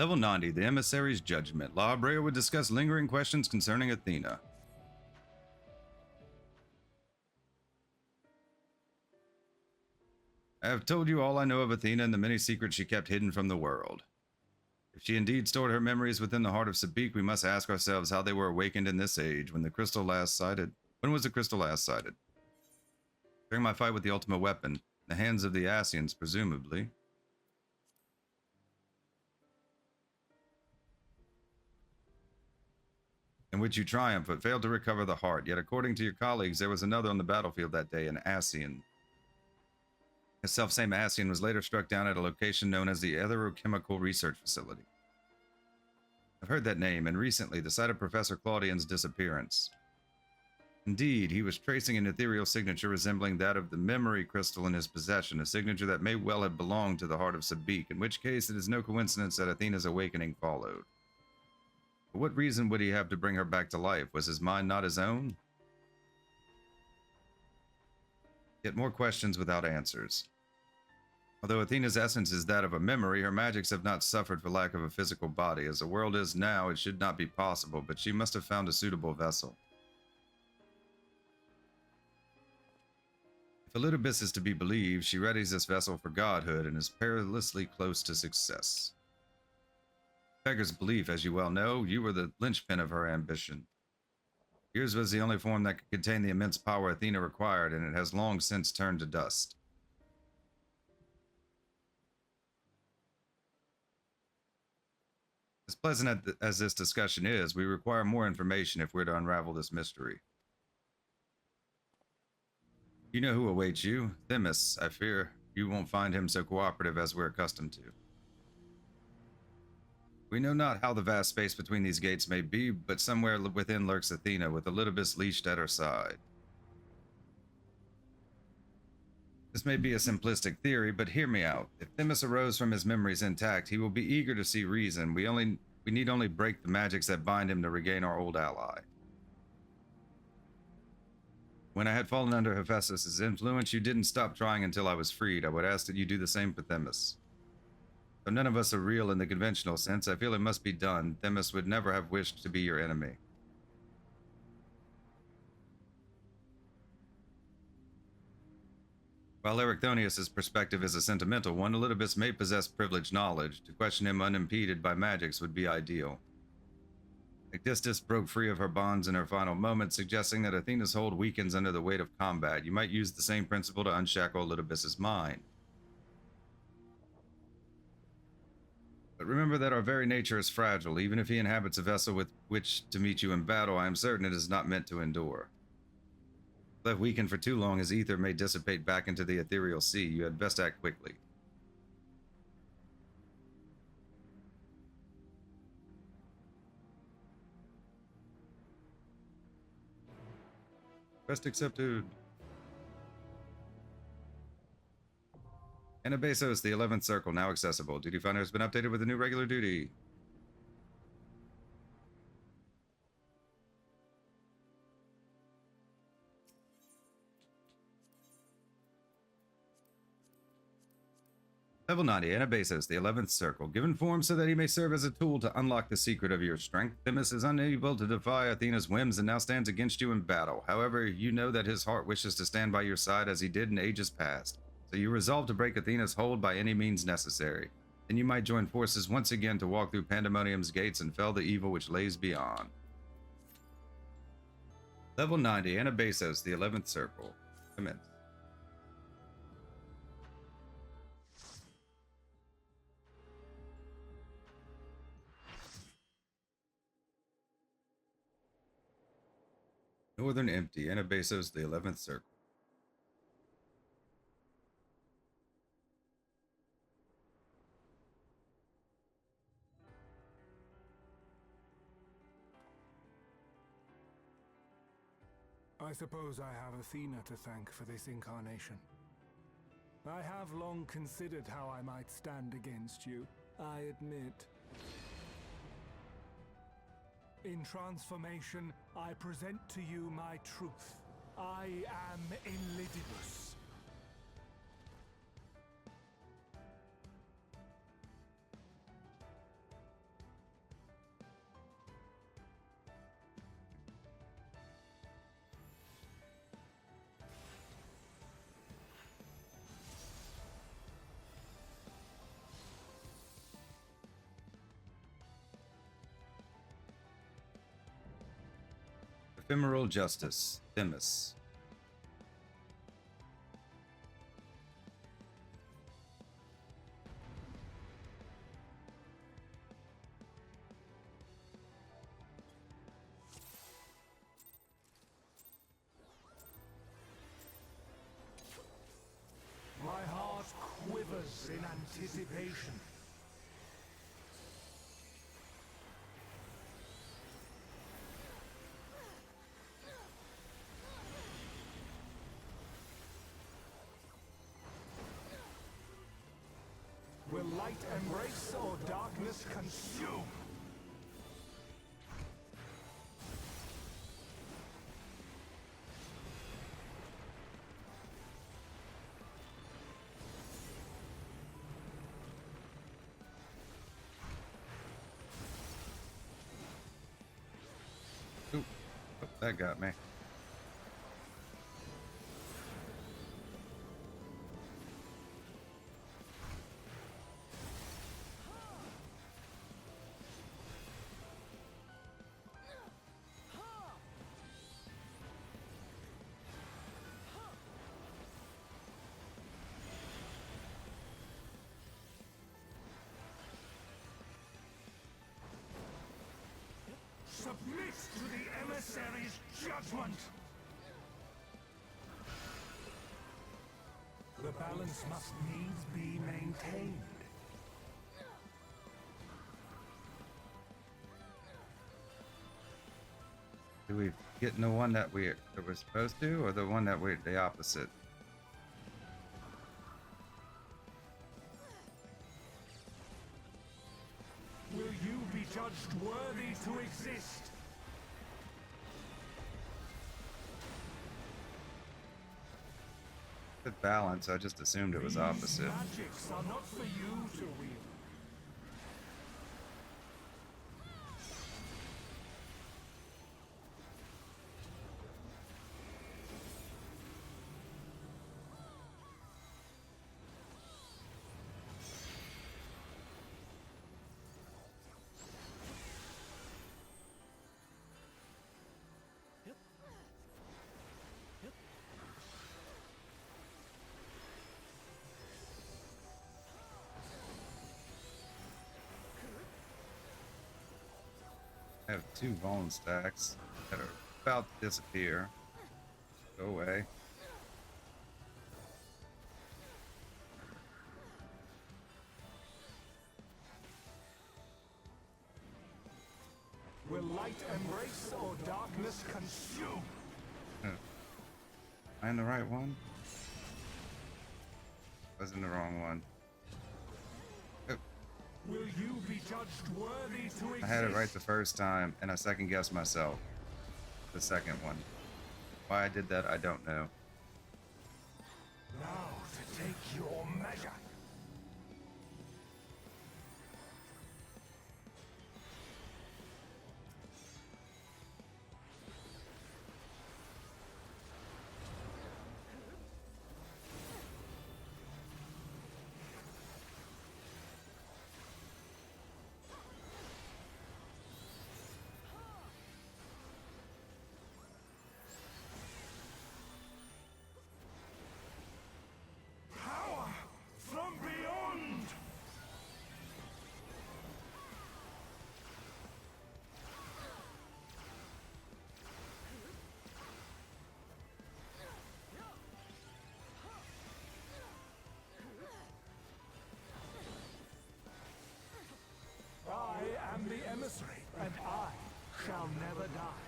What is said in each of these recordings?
Level 90, the Emissary's Judgment. Lawbreaker would discuss lingering questions concerning Athena. I have told you all I know of Athena and the many secrets she kept hidden from the world. If she indeed stored her memories within the heart of Sabik, we must ask ourselves how they were awakened in this age when the crystal last sighted. When was the crystal last sighted? During my fight with the ultimate weapon, in the hands of the Asians, presumably. In which you triumphed, but failed to recover the heart. Yet according to your colleagues, there was another on the battlefield that day, an Asian. The self-same Asian was later struck down at a location known as the Etherochemical Research Facility. I've heard that name, and recently, the site of Professor Claudian's disappearance. Indeed, he was tracing an ethereal signature resembling that of the memory crystal in his possession, a signature that may well have belonged to the heart of Sabik, in which case it is no coincidence that Athena's awakening followed. For what reason would he have to bring her back to life? Was his mind not his own? Yet more questions without answers. Although Athena's essence is that of a memory, her magics have not suffered for lack of a physical body. As the world is now, it should not be possible, but she must have found a suitable vessel. If Elidibus is to be believed, she readies this vessel for godhood and is perilously close to success. Beggar's belief, as you well know, you were the linchpin of her ambition. Yours was the only form that could contain the immense power Athena required, and it has long since turned to dust. As pleasant as this discussion is, we require more information if we're to unravel this mystery. You know who awaits you. Themis, I fear you won't find him so cooperative as we're accustomed to. We know not how the vast space between these gates may be, but somewhere within lurks Athena, with Elidibus leashed at her side. This may be a simplistic theory, but hear me out. If Themis arose from his memories intact, he will be eager to see reason. We need only break the magics that bind him to regain our old ally. When I had fallen under Hephaestus' influence, you didn't stop trying until I was freed. I would ask that you do the same for Themis. Though none of us are real in the conventional sense, I feel it must be done. Themis would never have wished to be your enemy. While Erichthonius' perspective is a sentimental one, Elidibus may possess privileged knowledge. To question him unimpeded by magics would be ideal. Ecdistis broke free of her bonds in her final moments, suggesting that Athena's hold weakens under the weight of combat. You might use the same principle to unshackle Elidibus' mind. But remember that our very nature is fragile. Even if he inhabits a vessel with which to meet you in battle, I am certain it is not meant to endure. Left weakened for too long, his ether may dissipate back into the ethereal sea. You had best act quickly. Quest accepted. Anabaseios, the 11th Circle, now accessible. Duty Finder has been updated with a new regular duty. Level 90, Anabaseios, the 11th Circle. Given form so that he may serve as a tool to unlock the secret of your strength, Themis is unable to defy Athena's whims and now stands against you in battle. However, you know that his heart wishes to stand by your side as he did in ages past. So you resolve to break Athena's hold by any means necessary. Then you might join forces once again to walk through Pandæmonium's gates and fell the evil which lays beyond. Level 90, Anabaseios, the 11th Circle. Commence. Northern Empty, Anabaseios, the 11th Circle. I suppose I have Athena to thank for this incarnation. I have long considered how I might stand against you, I admit. In transformation, I present to you my truth. I am Elidibus. Ephemeral Justice. Themis. My heart quivers in anticipation. Will light embrace or darkness consume? Ooh, oh, that got me. Submit to the emissary's judgment! The balance must needs be maintained. Do we get in the one that we're supposed to, or the one that we're the opposite? Will you be judged worthy to exist? Good balance. I just assumed it was opposite. These magics are not for you to wield. I have 2 Vuln stacks that are about to disappear. Go away. Will light embrace or darkness consume? Am I in the right one? I was in the wrong one. Oh, Will you be judged worthy to exist? I had it right the first time, and I second guessed myself. The second one. Why I did that, I don't know. Now to take your measure. Power from beyond! I am the emissary, and I shall never die.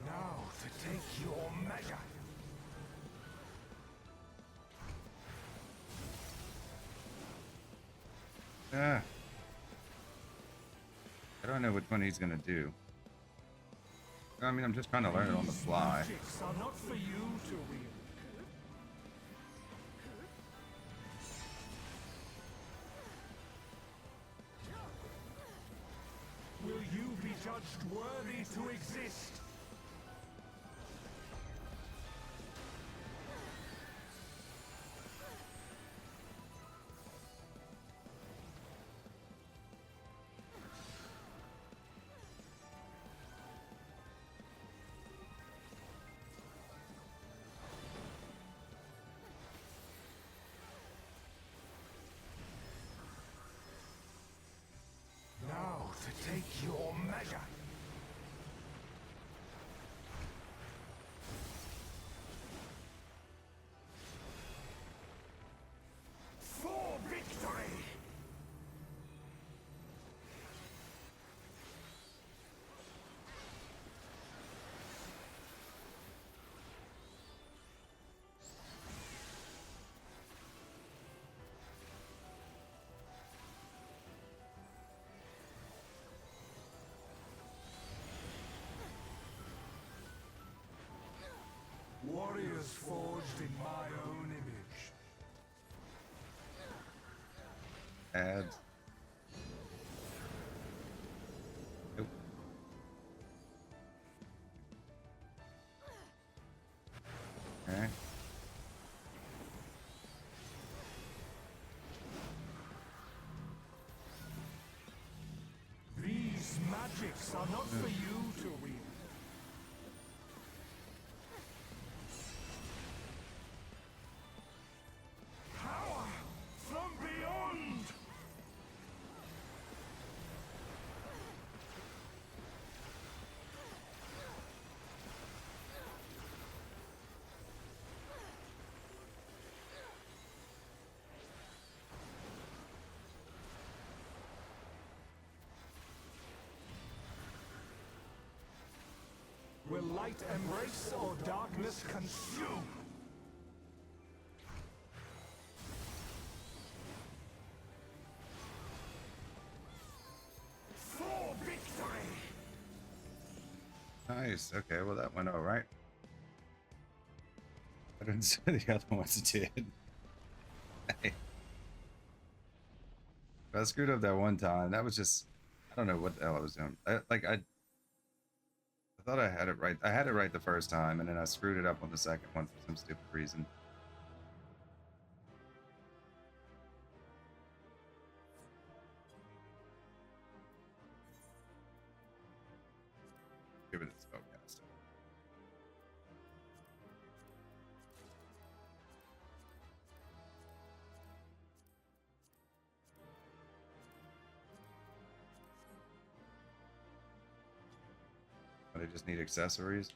Now to take your measure. Ah. I don't know which one he's gonna do. I mean, I'm just trying to learn it on the fly. Magics are not for you to wield. Will you be judged worthy to exist? take your measure. For victory! Warriors forged in my own image. Add. Nope. Okay. These magics are not for you to wield. Power from beyond! Will light embrace or darkness consume? For victory! Nice. Okay, well that went all right. I didn't say the other ones did. Hey. I screwed up that one time. That was just, I don't know what the hell I was doing. I thought I had it right. I had it right the first time, and then I screwed it up on the second one for some stupid reason. Give it a spellcast. But I just need accessories.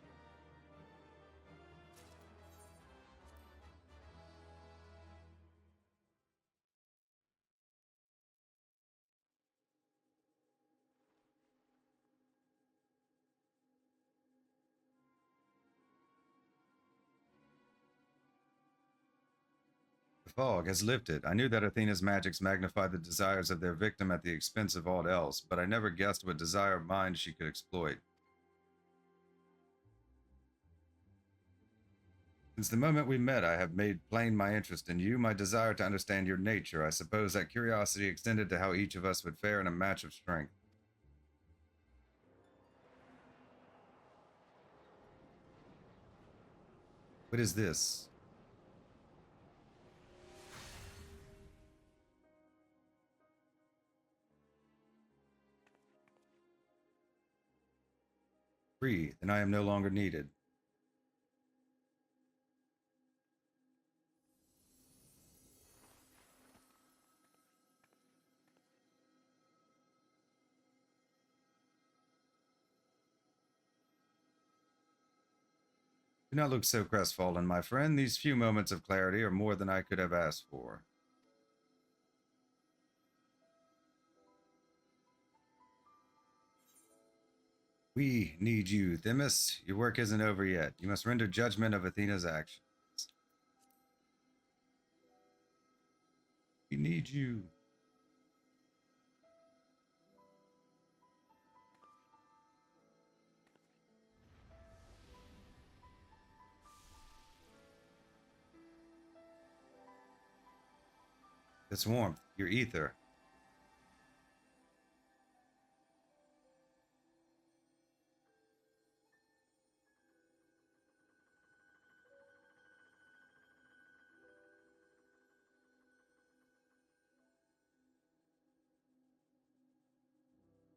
The fog has lifted. I knew that Athena's magics magnified the desires of their victim at the expense of all else, but I never guessed what desire of mine she could exploit. Since the moment we met, I have made plain my interest in you, my desire to understand your nature. I suppose that curiosity extended to how each of us would fare in a match of strength. What is this? Free, then I am no longer needed. Do not look so crestfallen, my friend. These few moments of clarity are more than I could have asked for. We need you, Themis. Your work isn't over yet. You must render judgment of Athena's actions. We need you. This warmth, your ether.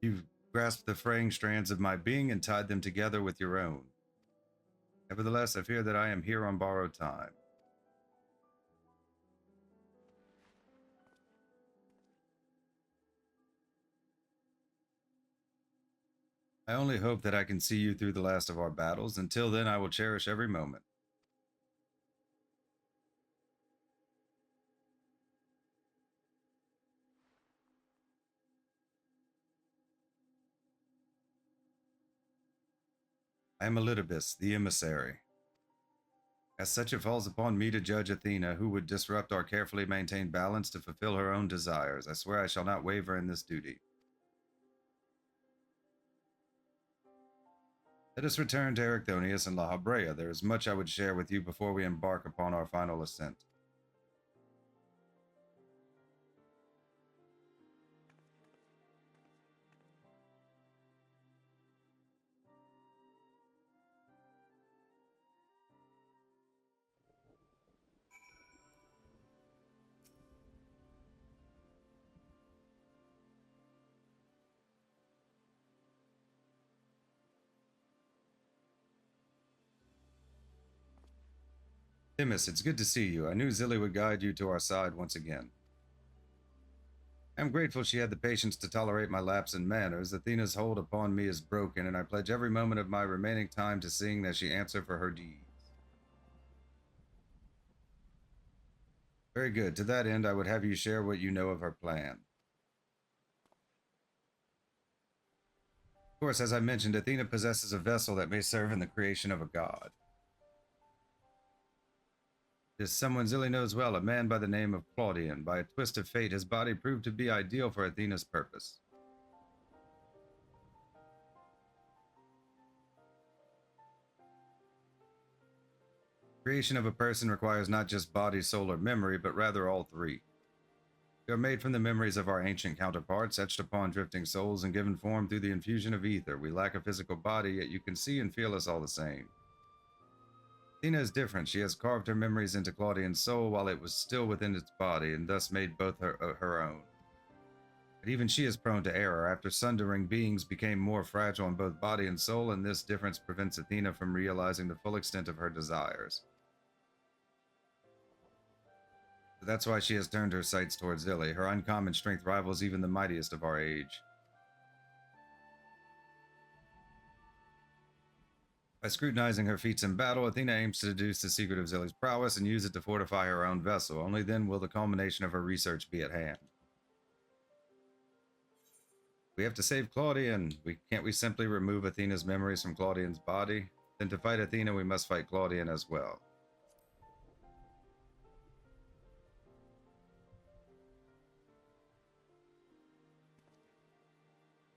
You've grasped the fraying strands of my being and tied them together with your own. Nevertheless, I fear that I am here on borrowed time. I only hope that I can see you through the last of our battles. Until then, I will cherish every moment. I am Elidibus, the emissary. As such, it falls upon me to judge Athena, who would disrupt our carefully maintained balance to fulfill her own desires. I swear I shall not waver in this duty. Let us return to Erichthonius and La Habrea. There is much I would share with you before we embark upon our final ascent. Themis, it's good to see you. I knew Zilly would guide you to our side once again. I am grateful she had the patience to tolerate my lapse in manners. Athena's hold upon me is broken, and I pledge every moment of my remaining time to seeing that she answer for her deeds. Very good. To that end, I would have you share what you know of her plan. Of course, as I mentioned, Athena possesses a vessel that may serve in the creation of a god. It is someone Zilly knows well, a man by the name of Claudian. By a twist of fate, his body proved to be ideal for Athena's purpose. Creation of a person requires not just body, soul, or memory, but rather all three. We are made from the memories of our ancient counterparts, etched upon drifting souls and given form through the infusion of ether. We lack a physical body, yet you can see and feel us all the same. Athena is different. She has carved her memories into Claudian's soul while it was still within its body, and thus made both her own. But even she is prone to error. After sundering, beings became more fragile in both body and soul, and this difference prevents Athena from realizing the full extent of her desires. So that's why she has turned her sights towards Zilly. Her uncommon strength rivals even the mightiest of our age. By scrutinizing her feats in battle, Athena aims to deduce the secret of Zilly's prowess and use it to fortify her own vessel. Only then will the culmination of her research be at hand. We have to save Claudian. Can't we simply remove Athena's memories from Claudian's body? Then to fight Athena, we must fight Claudian as well.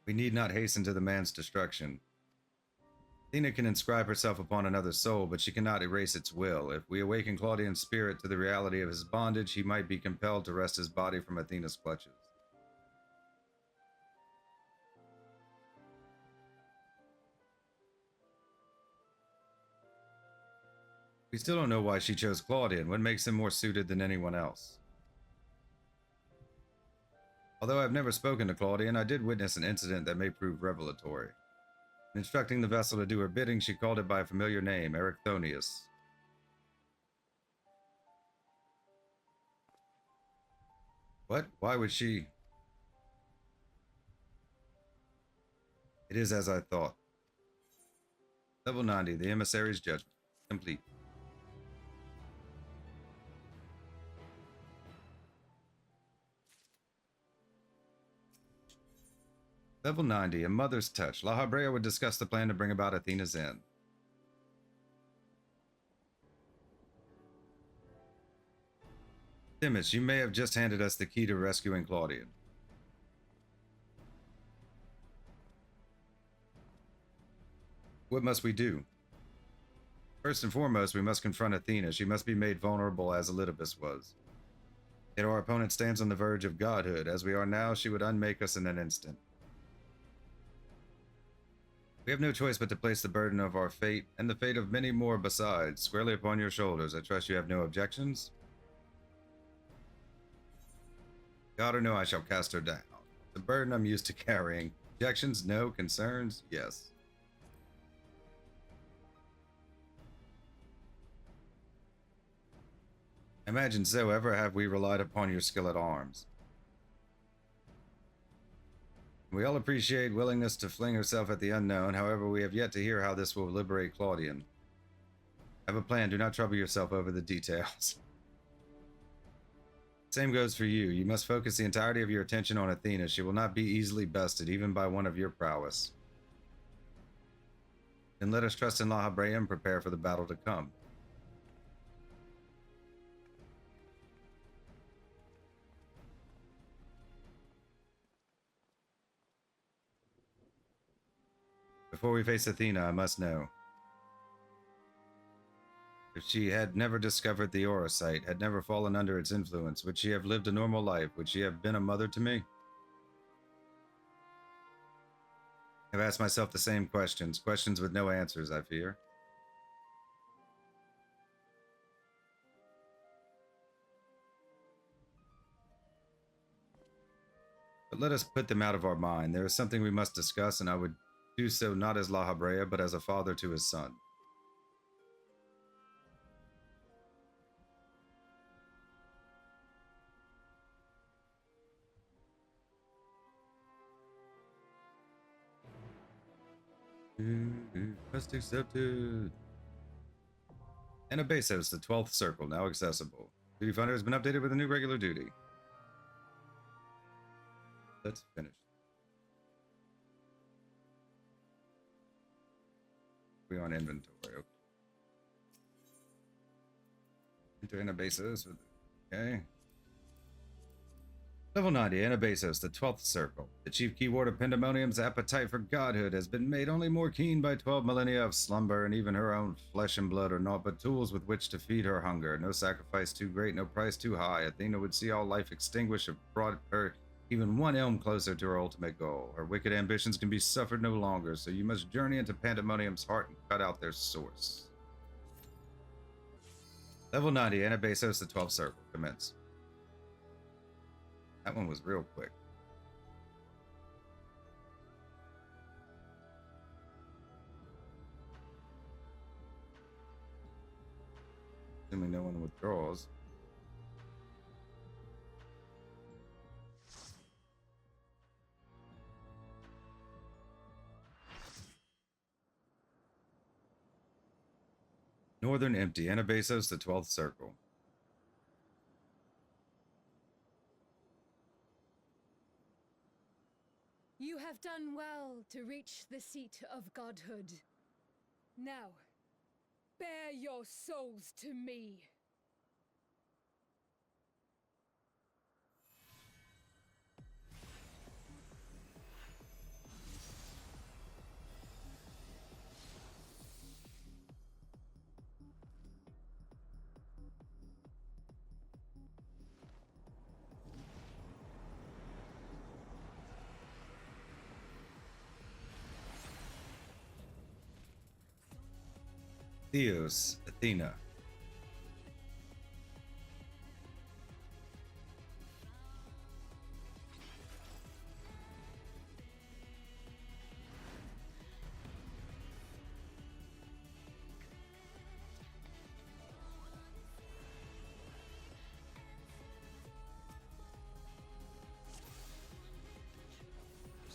We need not hasten to the man's destruction. Athena can inscribe herself upon another's soul, but she cannot erase its will. If we awaken Claudian's spirit to the reality of his bondage, he might be compelled to wrest his body from Athena's clutches. We still don't know why she chose Claudian. What makes him more suited than anyone else? Although I've never spoken to Claudian, I did witness an incident that may prove revelatory. In instructing the vessel to do her bidding, she called it by a familiar name, Erichthonius. What? Why would she? It is as I thought. Level 90, the emissary's judgment. Complete. Level 90, a mother's touch. La Habrea would discuss the plan to bring about Athena's end. Themis, you may have just handed us the key to rescuing Claudian. What must we do? First and foremost, we must confront Athena. She must be made vulnerable as Elidibus was. Yet our opponent stands on the verge of godhood. As we are now, she would unmake us in an instant. We have no choice but to place the burden of our fate, and the fate of many more besides, squarely upon your shoulders. I trust you have no objections? God or no, I shall cast her down. The burden I'm used to carrying. Objections? No. Concerns? Yes. Imagine so. Ever have we relied upon your skill at arms? We all appreciate willingness to fling herself at the unknown. However, we have yet to hear how this will liberate Claudian. Have a plan. Do not trouble yourself over the details. Same goes for you. You must focus the entirety of your attention on Athena. She will not be easily bested, even by one of your prowess. Then let us trust in La Habrea and prepare for the battle to come. Before we face Athena, I must know. If she had never discovered the aura site, had never fallen under its influence, would she have lived a normal life? Would she have been a mother to me? I've asked myself the same questions. Questions with no answers, I fear. But let us put them out of our mind. There is something we must discuss, and I would do so not as La Habrea, but as a father to his son. Quest accepted. Anabaseios, the 12th circle, now accessible. Duty Finder has been updated with a new regular duty. Let's finish. We're on inventory. Okay. Enter Anabaseios. Okay. Level 90, Anabaseios, the 12th circle. The chief keyword of Pandæmonium's appetite for godhood has been made only more keen by 12 millennia of slumber, and even her own flesh and blood are naught but tools with which to feed her hunger. No sacrifice too great, no price too high. Athena would see all life extinguish if brought her even one elm closer to her ultimate goal. Her wicked ambitions can be suffered no longer, so you must journey into Pandæmonium's heart and cut out their source. Level 90, Anabaseios, the 12th circle. Commence. That one was real quick. Assuming no one withdraws. Northern empty. Anabaseios, the 12th circle. You have done well to reach the seat of godhood. Now, bear your souls to me. Theos, Athena.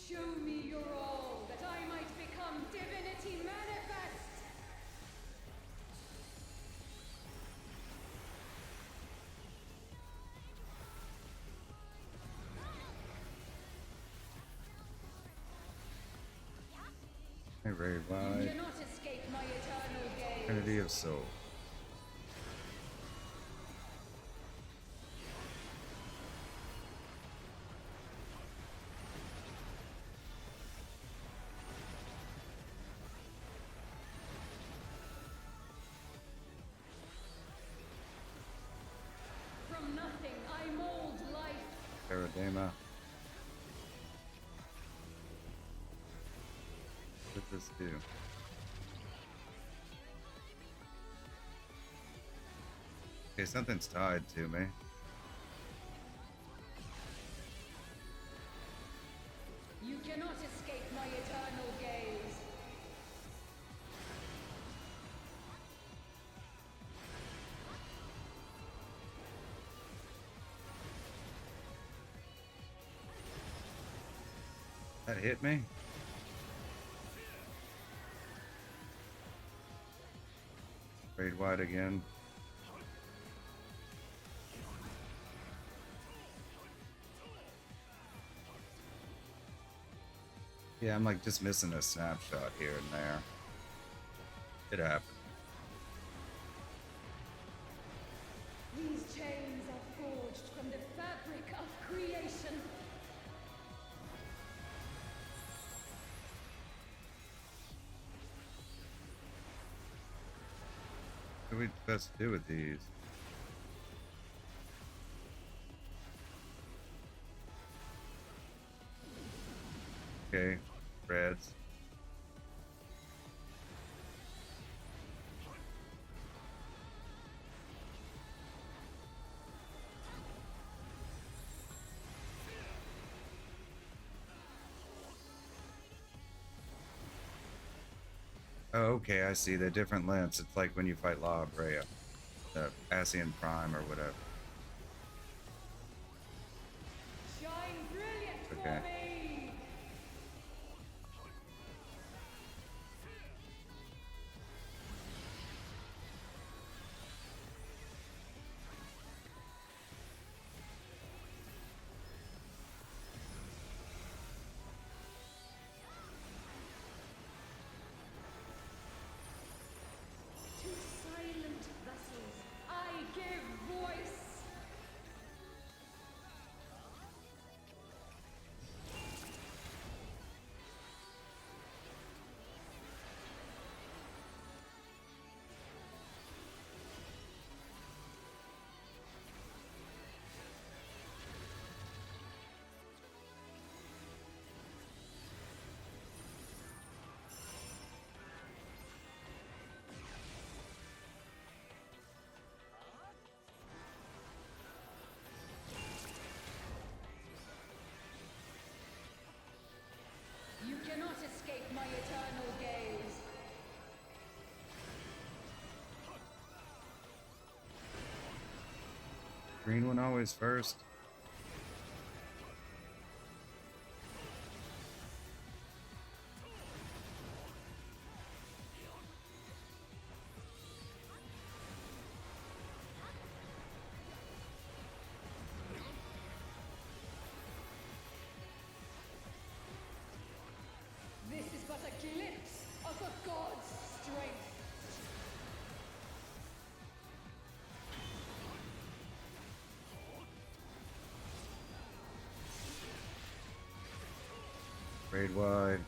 Show me your all, that I might become divinity manifest! Hey, Ray, You wide. cannot escape my eternal gaze. Trinity of Soul. From nothing, I mold life. Paradema. What does this do? Okay, something's tied to me. You cannot escape my eternal gaze. That hit me? Raid wide again. Yeah, I'm like just missing a snapshot here and there. It happened. These chains are forged from the fabric of creation. What are we best to do with these? Okay, reds. Oh, okay, I see. They're different limps. It's like when you fight La Brea, the Asian Prime or whatever. Shine brilliant Okay. for me! To silent vessels, I give voice! You cannot escape my eternal gaze. Green one always first. This is but a glimpse of a god's strength. Raid wide.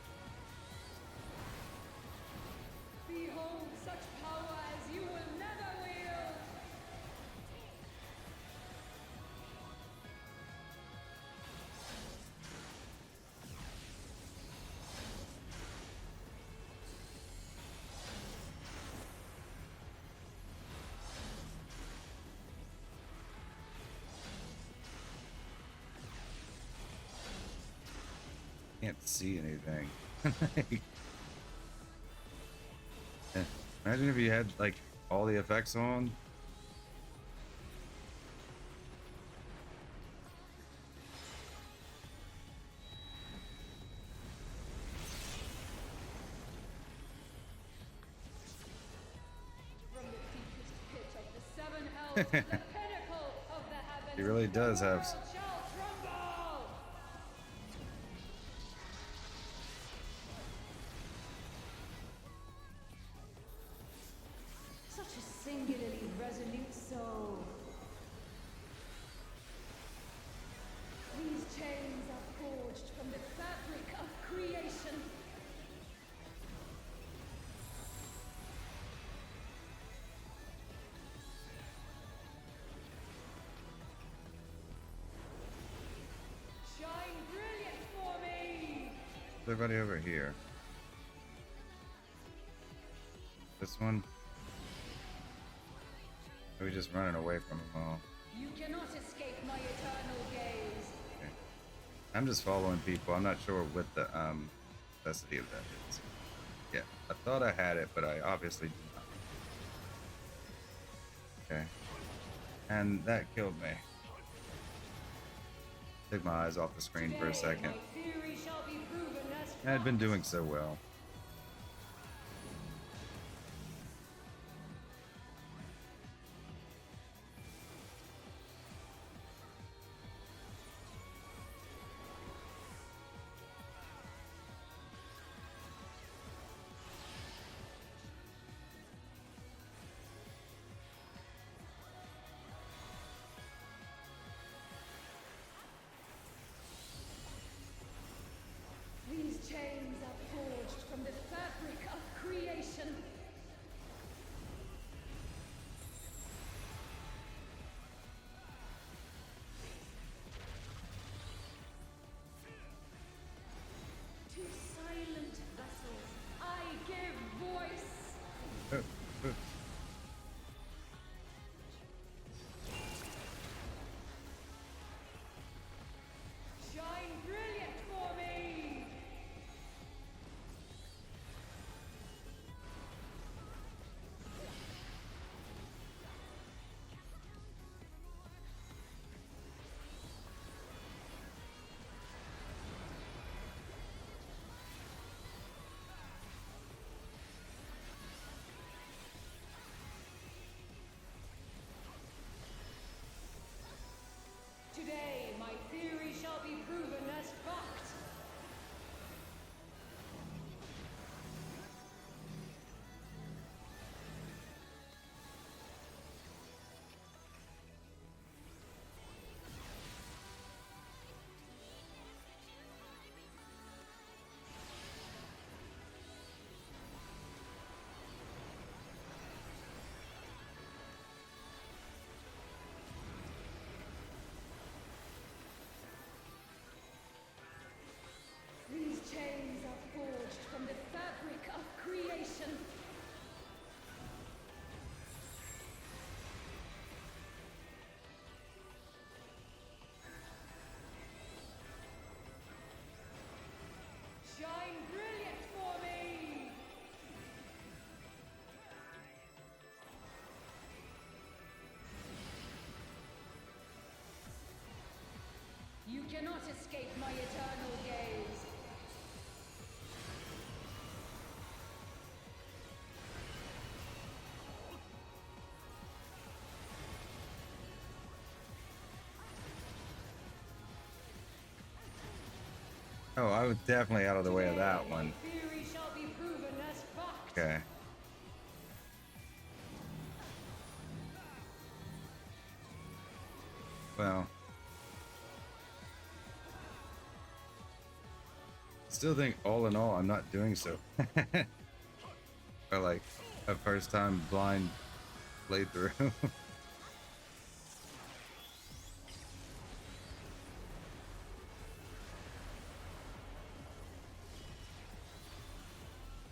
Behold such power as you will never wield. Can't see anything. Imagine if you had like all the effects on. From the deepest pit of the seven hells to the pinnacle of the heavens, He really does the have world shall tremble! Such a singularly resolute soul. These chains are forged from the fabric of creation. Shine brilliant for me! Everybody over here. This one? Are we just running away from them all? You cannot escape my eternal gaze. Okay. I'm just following people. I'm not sure what the necessity of that is. Yeah, I thought I had it, but I obviously did not. Okay. And that killed me. Took my eyes off the screen for a Today, second. my theory shall be proven I had been doing so well. These chains are forged from the fabric of creation. To silent vessels, I give voice. Shine brilliant for me! Today, my theory shall be proven as fact. These chains are forged from the fabric of creation. Shine brilliant for me! You cannot escape my eternal gaze. Oh, I was definitely out of the way of that one. Theory shall be proven as fact. Okay. Well. Still think all in all I'm not doing so. Or like a first time blind playthrough.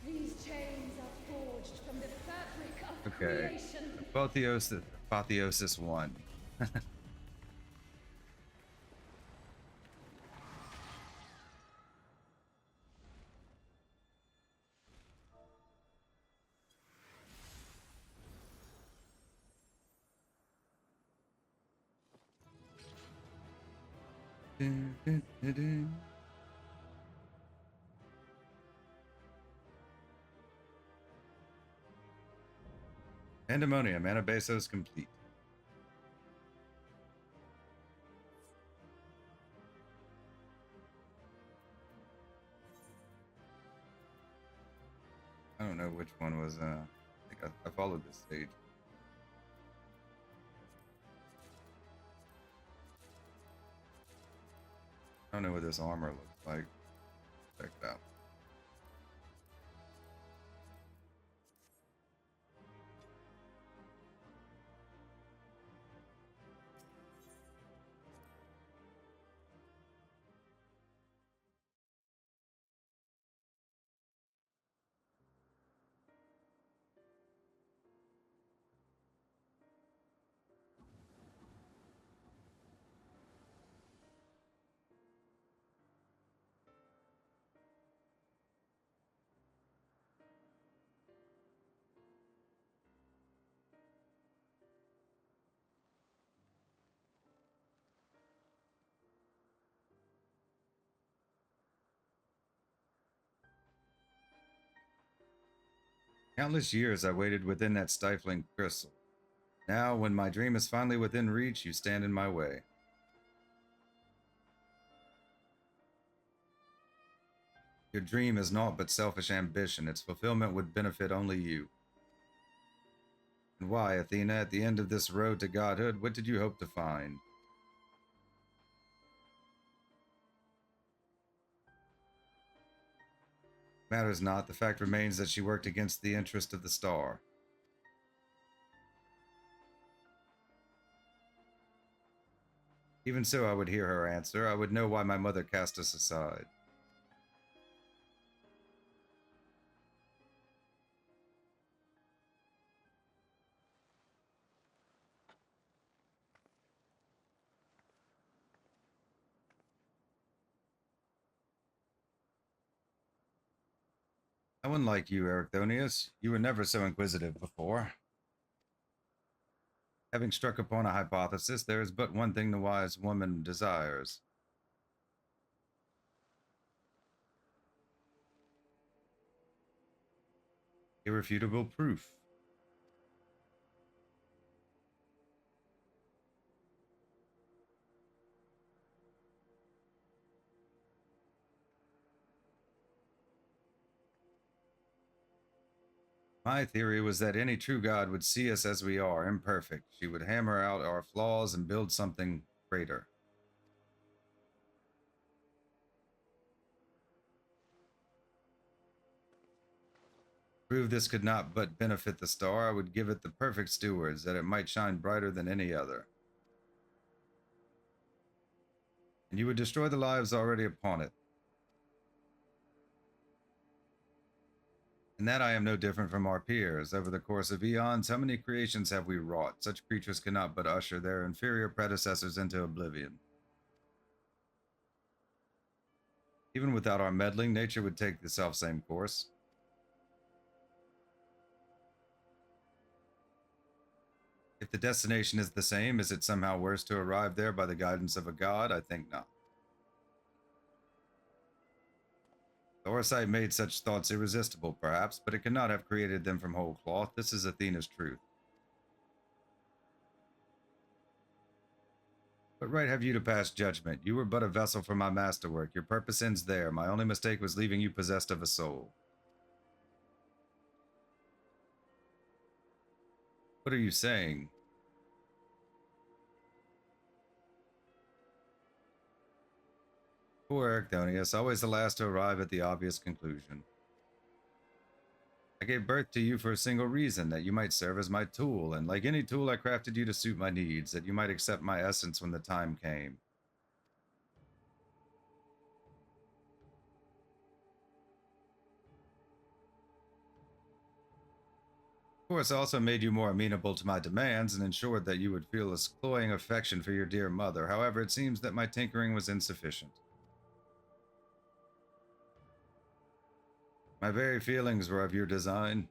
These chains are forged from the fabric of Okay. creation. Apotheosis 1. Dun, dun, dun, dun. Pandæmonium, Anabaseios complete. I don't know which one was, I think I followed this stage. I don't know what this armor looks like. Check it out. Countless years I waited within that stifling crystal. Now, when my dream is finally within reach, you stand in my way. Your dream is naught but selfish ambition. Its fulfillment would benefit only you. And why, Athena, at the end of this road to godhood, what did you hope to find? Matters not. The fact remains that she worked against the interest of the star. Even so, I would hear her answer. I would know why my mother cast us aside. No one like you, Ericthonius. You were never so inquisitive before. Having struck upon a hypothesis, there is but one thing the wise woman desires. Irrefutable proof. My theory was that any true God would see us as we are, imperfect. She would hammer out our flaws and build something greater. To prove this could not but benefit the star, I would give it the perfect stewards, that it might shine brighter than any other. And you would destroy the lives already upon it. In that I am no different from our peers. Over the course of eons, how many creations have we wrought? Such creatures cannot but usher their inferior predecessors into oblivion. Even without our meddling, nature would take the selfsame course. If the destination is the same, is it somehow worse to arrive there by the guidance of a god? I think not. The Orsight made such thoughts irresistible, perhaps, but it could not have created them from whole cloth. This is Athena's truth. What right have you to pass judgment? You were but a vessel for my masterwork. Your purpose ends there. My only mistake was leaving you possessed of a soul. What are you saying? Poor Ericthonius, always the last to arrive at the obvious conclusion. I gave birth to you for a single reason, that you might serve as my tool, and like any tool I crafted you to suit my needs, that you might accept my essence when the time came. Of course, I also made you more amenable to my demands and ensured that you would feel a cloying affection for your dear mother. However, it seems that my tinkering was insufficient. My very feelings were of your design.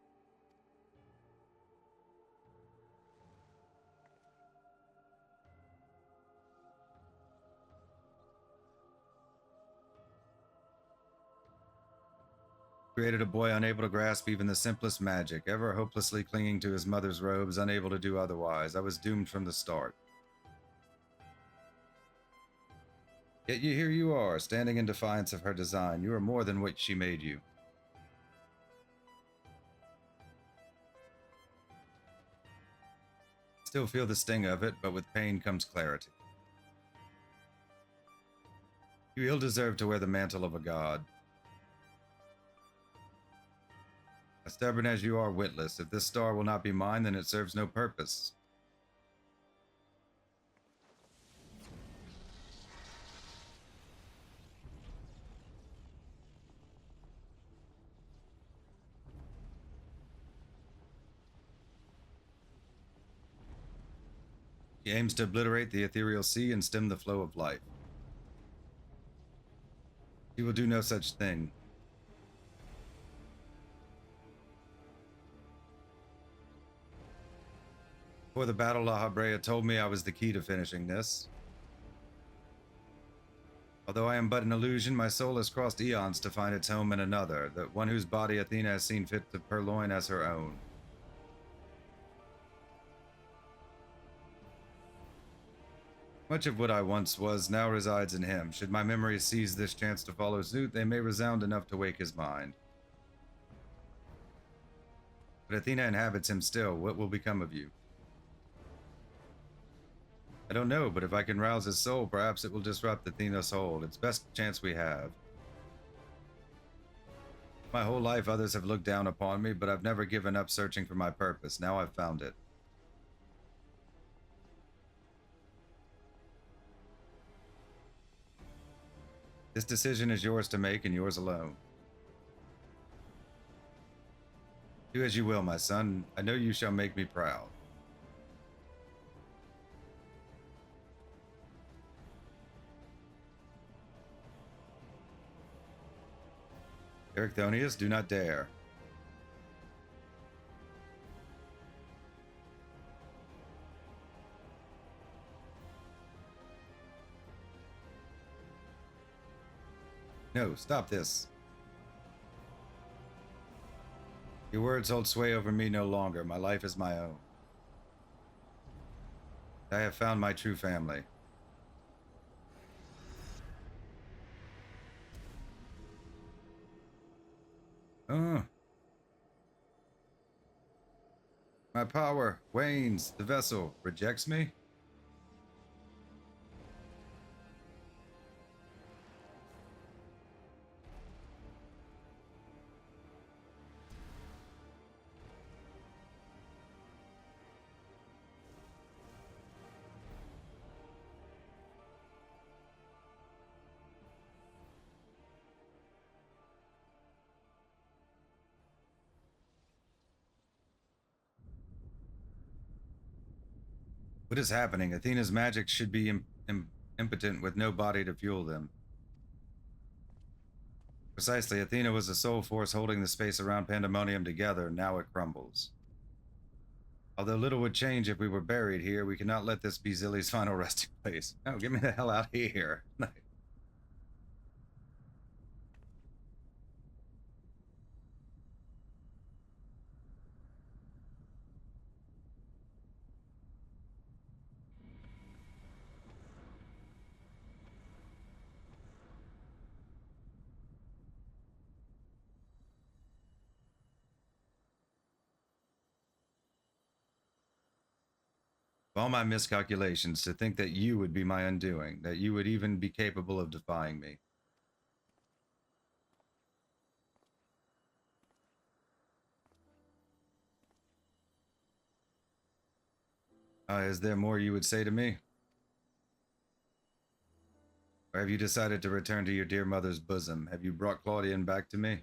Created a boy unable to grasp even the simplest magic, ever hopelessly clinging to his mother's robes, unable to do otherwise. I was doomed from the start. Yet here you are, standing in defiance of her design. You are more than what she made you. Still feel the sting of it, but with pain comes clarity. You ill deserve to wear the mantle of a god. As stubborn as you are witless, if this star will not be mine, then it serves no purpose. He aims to obliterate the ethereal sea and stem the flow of life. He will do no such thing. Before the battle, La Habrea told me I was the key to finishing this. Although I am but an illusion, my soul has crossed eons to find its home in another, the one whose body Athena has seen fit to purloin as her own. Much of what I once was now resides in him. Should my memories seize this chance to follow suit, they may resound enough to wake his mind. But Athena inhabits him still. What will become of you? I don't know, but if I can rouse his soul, perhaps it will disrupt Athena's hold. It's the best chance we have. My whole life others have looked down upon me, but I've never given up searching for my purpose. Now I've found it. This decision is yours to make and yours alone. Do as you will, my son. I know you shall make me proud. Ericthonius, do not dare. No, stop this. Your words hold sway over me no longer. My life is my own. I have found my true family. My power wanes. The vessel rejects me. What is happening? Athena's magic should be impotent with no body to fuel them. Precisely, Athena was the sole force holding the space around Pandæmonium together. Now it crumbles. Although little would change if we were buried here, we cannot let this be Zilly's final resting place. No, get me the hell out of here. All my miscalculations, to think that you would be my undoing, that you would even be capable of defying me. Is there more you would say to me? Or have you decided to return to your dear mother's bosom? Have you brought Claudian back to me?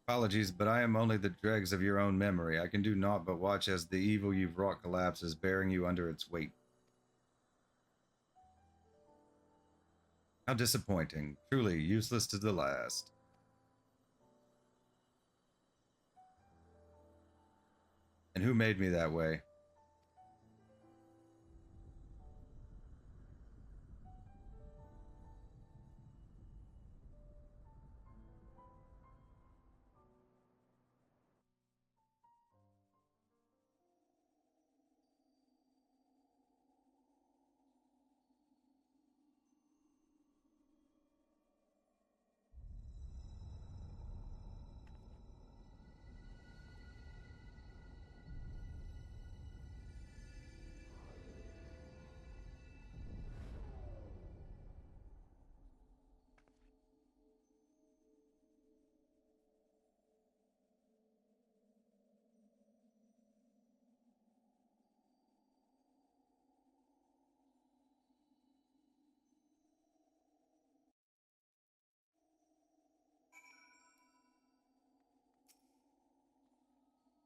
Apologies, but I am only the dregs of your own memory. I can do naught but watch as the evil you've wrought collapses, bearing you under its weight. How disappointing. Truly useless to the last. And who made me that way?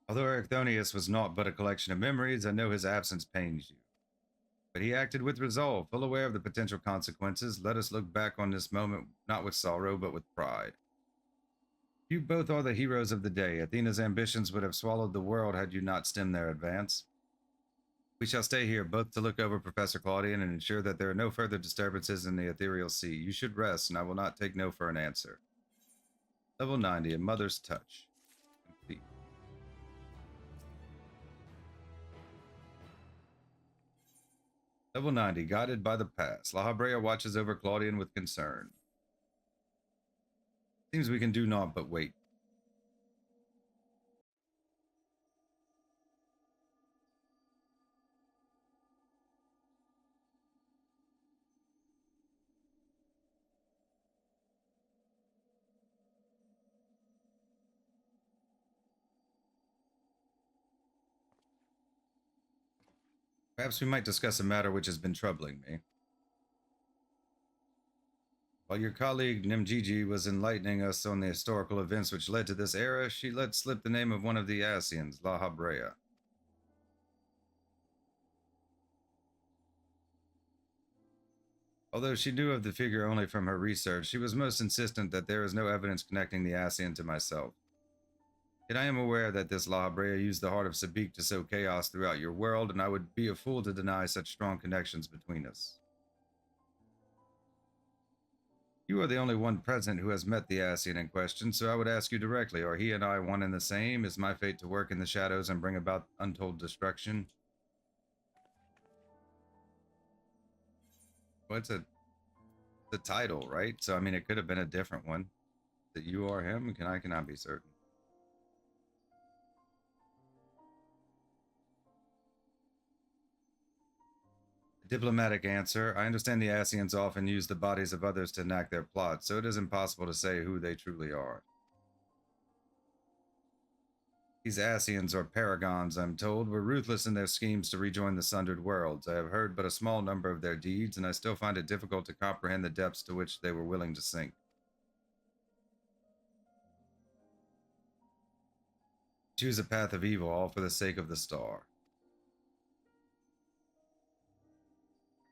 Although Ericthonius was naught but a collection of memories, I know his absence pains you. But he acted with resolve, full aware of the potential consequences. Let us look back on this moment not with sorrow, but with pride. You both are the heroes of the day. Athena's ambitions would have swallowed the world had you not stemmed their advance. We shall stay here both to look over Professor Claudian and ensure that there are no further disturbances in the ethereal sea. You should rest, and I will not take no for an answer. Level 90, A Mother's Touch. Complete. Level 90, Guided by the Past. La Habrea watches over Claudian with concern. Seems we can do naught but wait. Perhaps we might discuss a matter which has been troubling me. While your colleague Nimgigi was enlightening us on the historical events which led to this era, she let slip the name of one of the Asians, La Habrea. Although she knew of the figure only from her research, she was most insistent that there is no evidence connecting the Asian to myself. Yet I am aware that this La Habrea used the heart of Sabik to sow chaos throughout your world, and I would be a fool to deny such strong connections between us. You are the only one present who has met the Asian in question, so I would ask you directly, are he and I one and the same? Is my fate to work in the shadows and bring about untold destruction? Well, it's the title, right? So, I mean, it could have been a different one. That you are him? I cannot be certain. Diplomatic answer. I understand the Asians often use the bodies of others to enact their plots, so it is impossible to say who they truly are. These Asians, or paragons, I'm told, were ruthless in their schemes to rejoin the sundered worlds. I have heard but a small number of their deeds, and I still find it difficult to comprehend the depths to which they were willing to sink. Choose a path of evil, all for the sake of the star.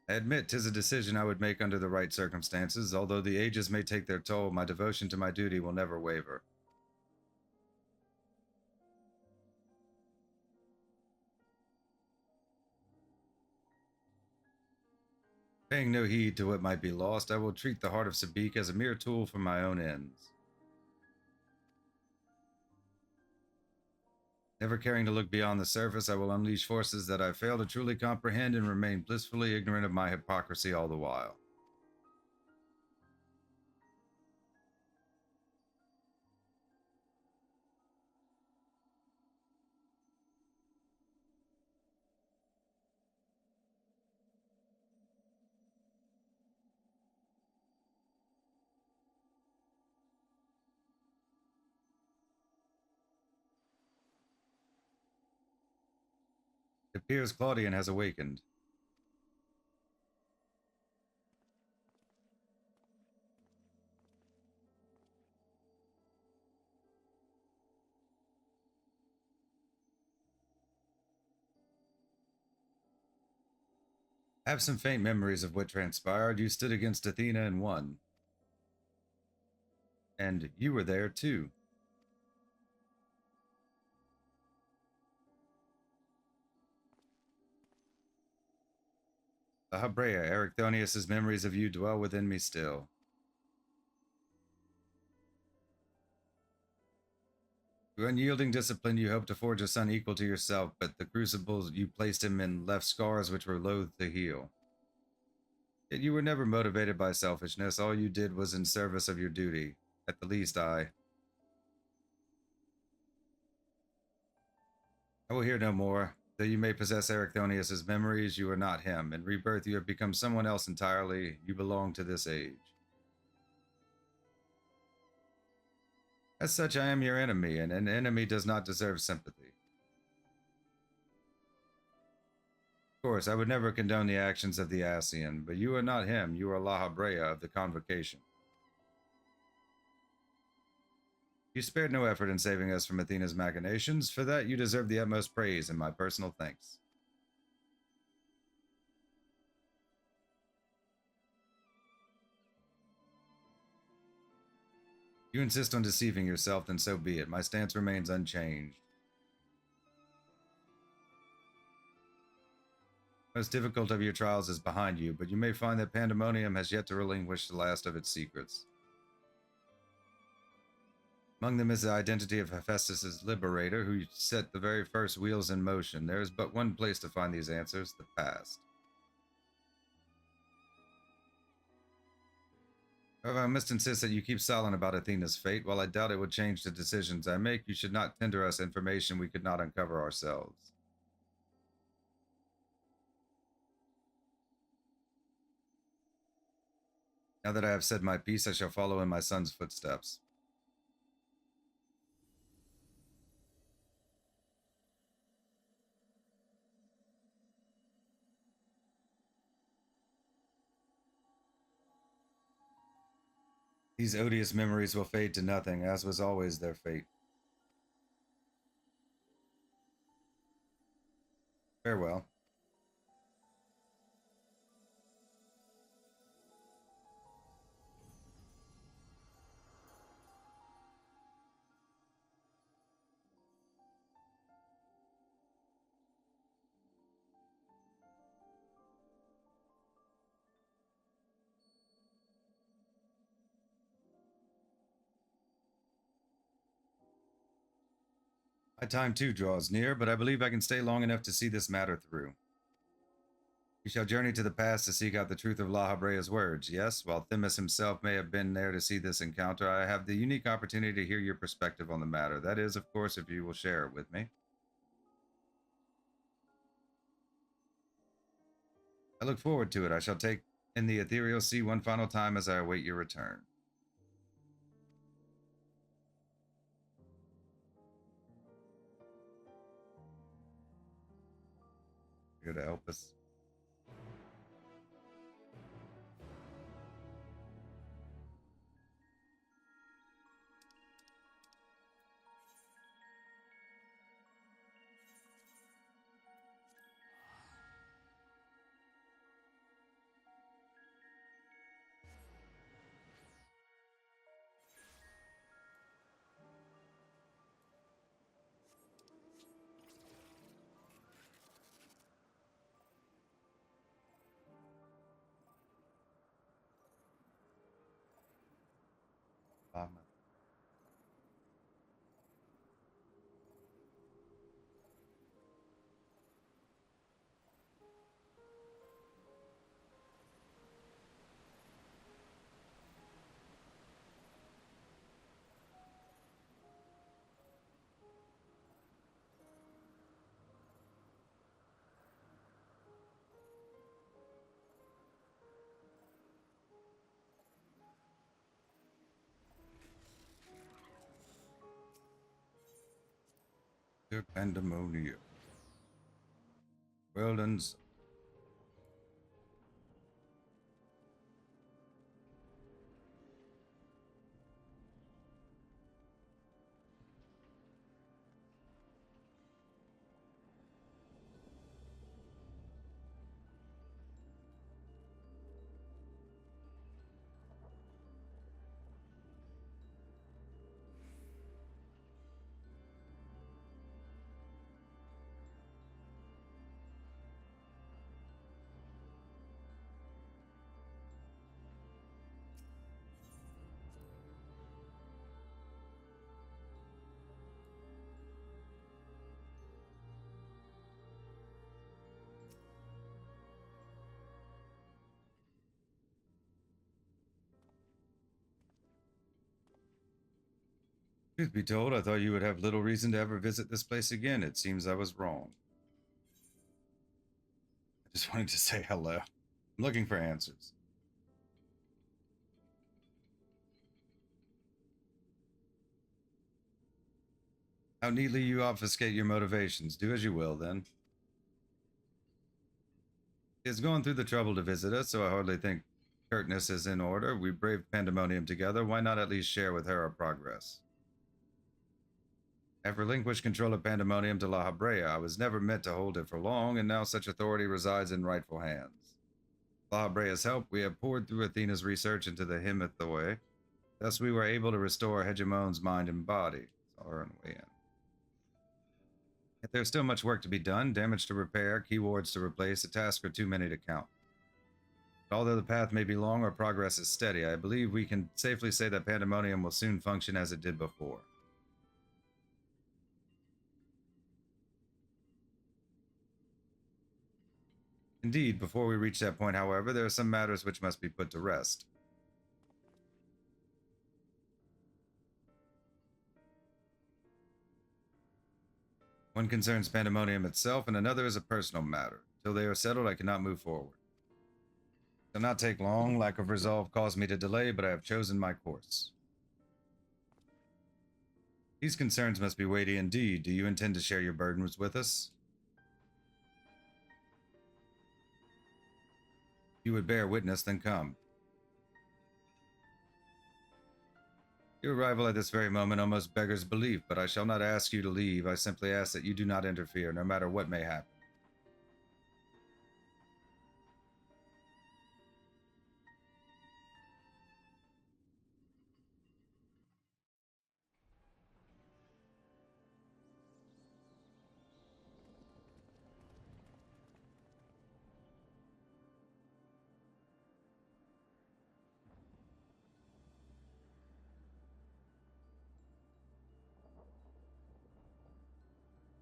I admit 'tis a decision I would make under the right circumstances. Although the ages may take their toll, my devotion to my duty will never waver. Paying no heed to what might be lost, I will treat the heart of Sabik as a mere tool for my own ends. Never caring to look beyond the surface, I will unleash forces that I fail to truly comprehend and remain blissfully ignorant of my hypocrisy all the while. It appears Claudian has awakened. I have some faint memories of what transpired. You stood against Athena and won. And you were there too. The Habrea, Ericthonius' memories of you dwell within me still. Through unyielding discipline, you hoped to forge a son equal to yourself, but the crucibles you placed him in left scars which were loath to heal. Yet you were never motivated by selfishness. All you did was in service of your duty. At the least, I will hear no more. Though you may possess Ericthonius' memories, you are not him. In rebirth, you have become someone else entirely. You belong to this age. As such, I am your enemy, and an enemy does not deserve sympathy. Of course, I would never condone the actions of the Asian, but you are not him. You are La Habrea of the Convocation. You spared no effort in saving us from Athena's machinations. For that, you deserve the utmost praise and my personal thanks. You insist on deceiving yourself, then so be it. My stance remains unchanged. Most difficult of your trials is behind you, but you may find that Pandæmonium has yet to relinquish the last of its secrets. Among them is the identity of Hephaestus' liberator, who set the very first wheels in motion. There is but one place to find these answers: the past. However, I must insist that you keep silent about Athena's fate. While I doubt it would change the decisions I make, you should not tender us information we could not uncover ourselves. Now that I have said my piece, I shall follow in my son's footsteps. These odious memories will fade to nothing, as was always their fate. Farewell. My time too draws near, but I believe I can stay long enough to see this matter through. We shall journey to the past to seek out the truth of La Habrea's words. Yes, while Themis himself may have been there to see this encounter, I have the unique opportunity to hear your perspective on the matter. That is, of course, if you will share it with me. I look forward to it. I shall take in the ethereal sea one final time as I await your return. Here to help us. Pandæmonium. Well done. Truth be told, I thought you would have little reason to ever visit this place again. It seems I was wrong. I just wanted to say hello. I'm looking for answers. How neatly you obfuscate your motivations. Do as you will, then. She has gone through the trouble to visit us, so I hardly think curtness is in order. We braved Pandæmonium together. Why not at least share with her our progress? I have relinquished control of Pandæmonium to La Habrea. I was never meant to hold it for long, and now such authority resides in rightful hands. With La Habrea's help, we have poured through Athena's research into the Himethoi. Thus, we were able to restore Hegemon's mind and body. Saw her on the way in. Yet there's still much work to be done, damage to repair, keywords to replace, a task for too many to count. But although the path may be long or progress is steady, I believe we can safely say that Pandæmonium will soon function as it did before. Indeed, before we reach that point, however, there are some matters which must be put to rest. One concerns Pandæmonium itself, and another is a personal matter. Till they are settled, I cannot move forward. It will not take long. Lack of resolve caused me to delay, but I have chosen my course. These concerns must be weighty indeed. Do you intend to share your burdens with us? If you would bear witness, then come. Your arrival at this very moment almost beggars belief, but I shall not ask you to leave. I simply ask that you do not interfere, no matter what may happen.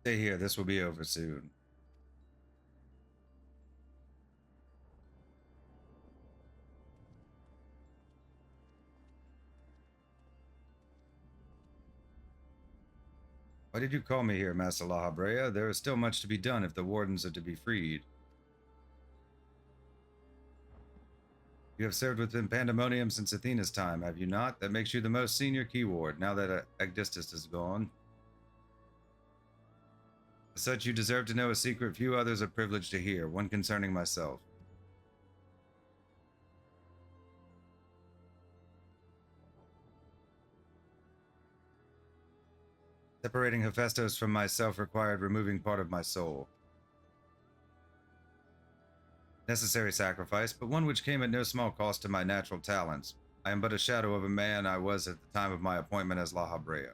Stay here. This will be over soon. Why did you call me here, Master La Habrea? There is still much to be done if the wardens are to be freed. You have served within Pandæmonium since Athena's time, have you not? That makes you the most senior keyward, now that Agdistus is gone. As such, you deserve to know a secret few others are privileged to hear, one concerning myself. Separating Hephaestus from myself required removing part of my soul. Necessary sacrifice, but one which came at no small cost to my natural talents. I am but a shadow of a man I was at the time of my appointment as La Habrea.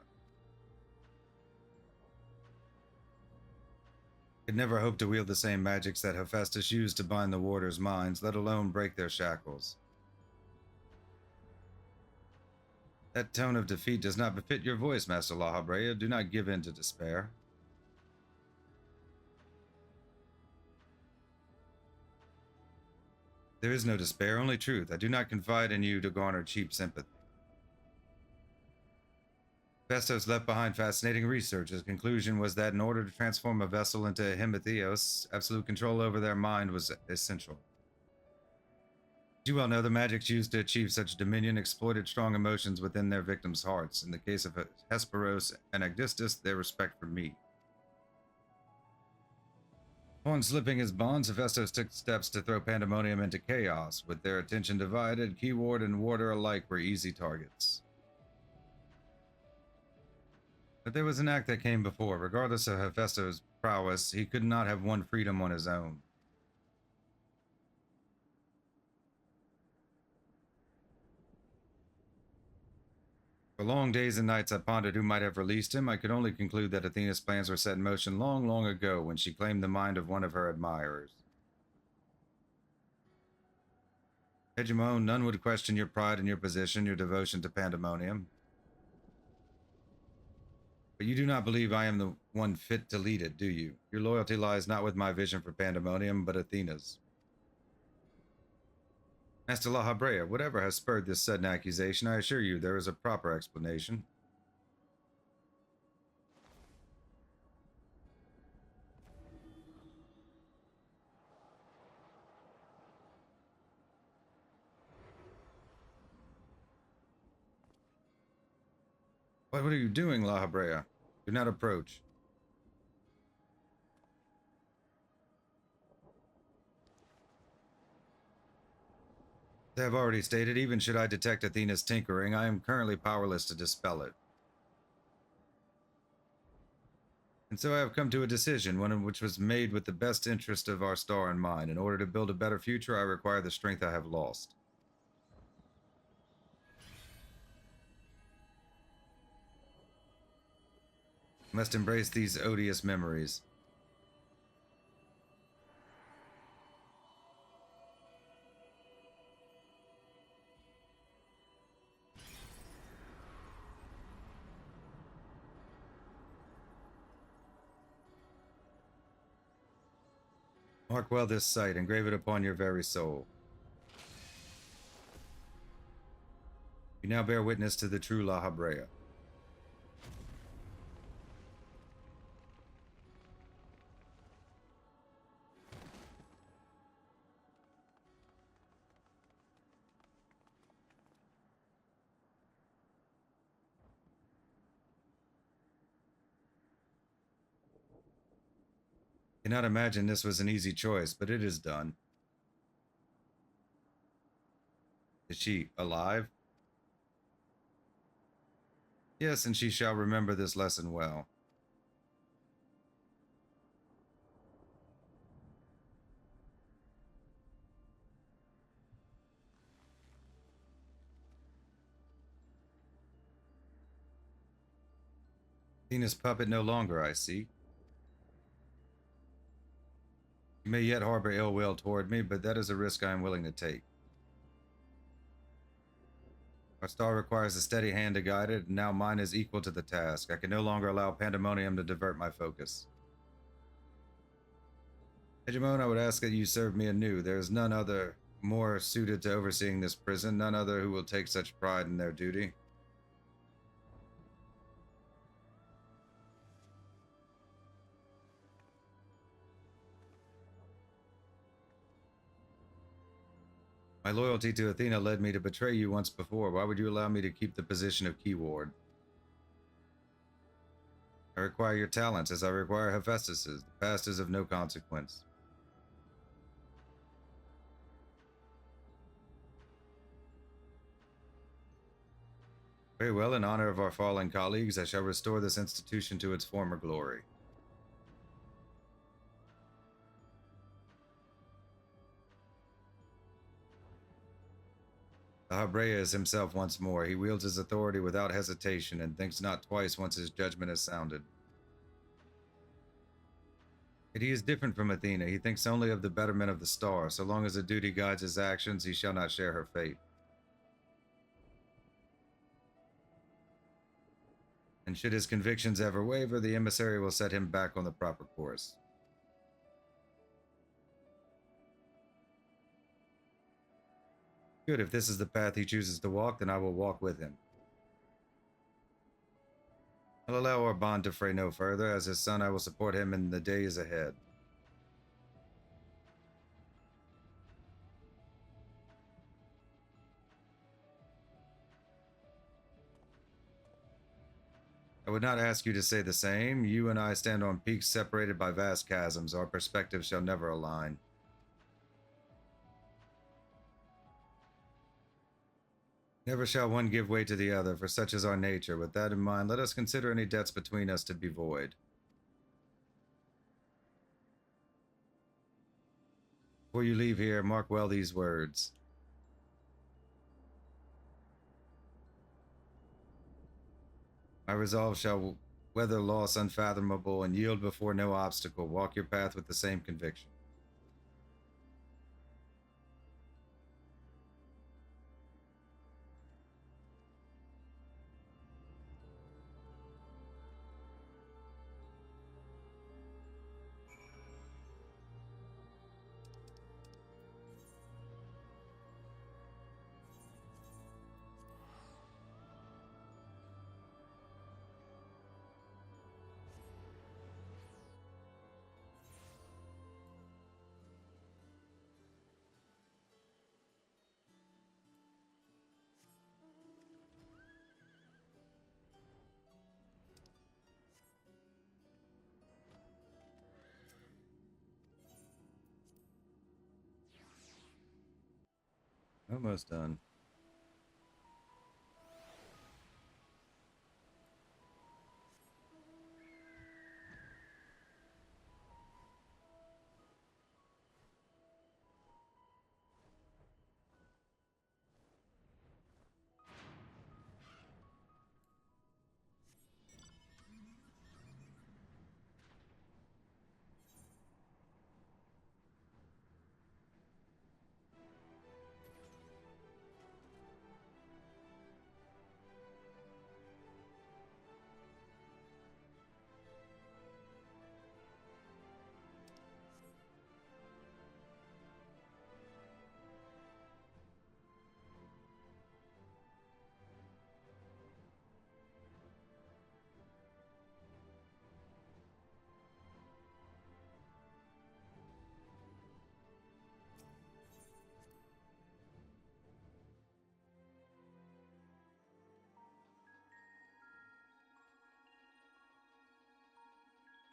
Could never hope to wield the same magics that Hephaestus used to bind the warders' minds, let alone break their shackles. That tone of defeat does not befit your voice, Master La Habrea. Do not give in to despair. There is no despair, only truth. I do not confide in you to garner cheap sympathy. Hephaestus left behind fascinating research. His conclusion was that in order to transform a vessel into a Anabaseios, absolute control over their mind was essential. As you well know, the magics used to achieve such dominion exploited strong emotions within their victims' hearts. In the case of Hesperos and Agdistus, their respect for me. Upon slipping his bonds, Hephaestus took steps to throw Pandæmonium into chaos. With their attention divided, keyword and warder alike were easy targets. But there was an act that came before. Regardless of Hephaestus' prowess, he could not have won freedom on his own. For long days and nights I pondered who might have released him. I could only conclude that Athena's plans were set in motion long, long ago when she claimed the mind of one of her admirers. Hegemon, none would question your pride in your position, your devotion to Pandæmonium. But you do not believe I am the one fit to lead it, do you? Your loyalty lies not with my vision for Pandæmonium, but Athena's. Master La Habrea, whatever has spurred this sudden accusation, I assure you there is a proper explanation. What are you doing, La Habrea? Do not approach. As I have already stated, even should I detect Athena's tinkering, I am currently powerless to dispel it. And so I have come to a decision, one which was made with the best interest of our star in mind. In order to build a better future, I require the strength I have lost. Must embrace these odious memories. Mark well this sight, engrave it upon your very soul. You now bear witness to the true La Habrea. Cannot imagine this was an easy choice, but it is done. Is she alive? Yes, and she shall remember this lesson well. Athena's puppet no longer, I see. You may yet harbor ill will toward me, but that is a risk I am willing to take. Our star requires a steady hand to guide it, and now mine is equal to the task. I can no longer allow Pandæmonium to divert my focus. Hegemon, I would ask that you serve me anew. There is none other more suited to overseeing this prison, none other who will take such pride in their duty. My loyalty to Athena led me to betray you once before. Why would you allow me to keep the position of key ward? I require your talents, as I require Hephaestus's. The past is of no consequence. Very well, in honor of our fallen colleagues, I shall restore this institution to its former glory. The Habrea is himself once more. He wields his authority without hesitation and thinks not twice once his judgment is sounded. Yet he is different from Athena. He thinks only of the betterment of the star. So long as a duty guides his actions, he shall not share her fate. And should his convictions ever waver, the emissary will set him back on the proper course. Good, if this is the path he chooses to walk, then I will walk with him. I'll allow our bond to fray no further. As his son, I will support him in the days ahead. I would not ask you to say the same. You and I stand on peaks separated by vast chasms. Our perspectives shall never align. Never shall one give way to the other, for such is our nature. With that in mind, let us consider any debts between us to be void. Before you leave here, mark well these words. My resolve shall weather loss unfathomable and yield before no obstacle. Walk your path with the same conviction. Almost done.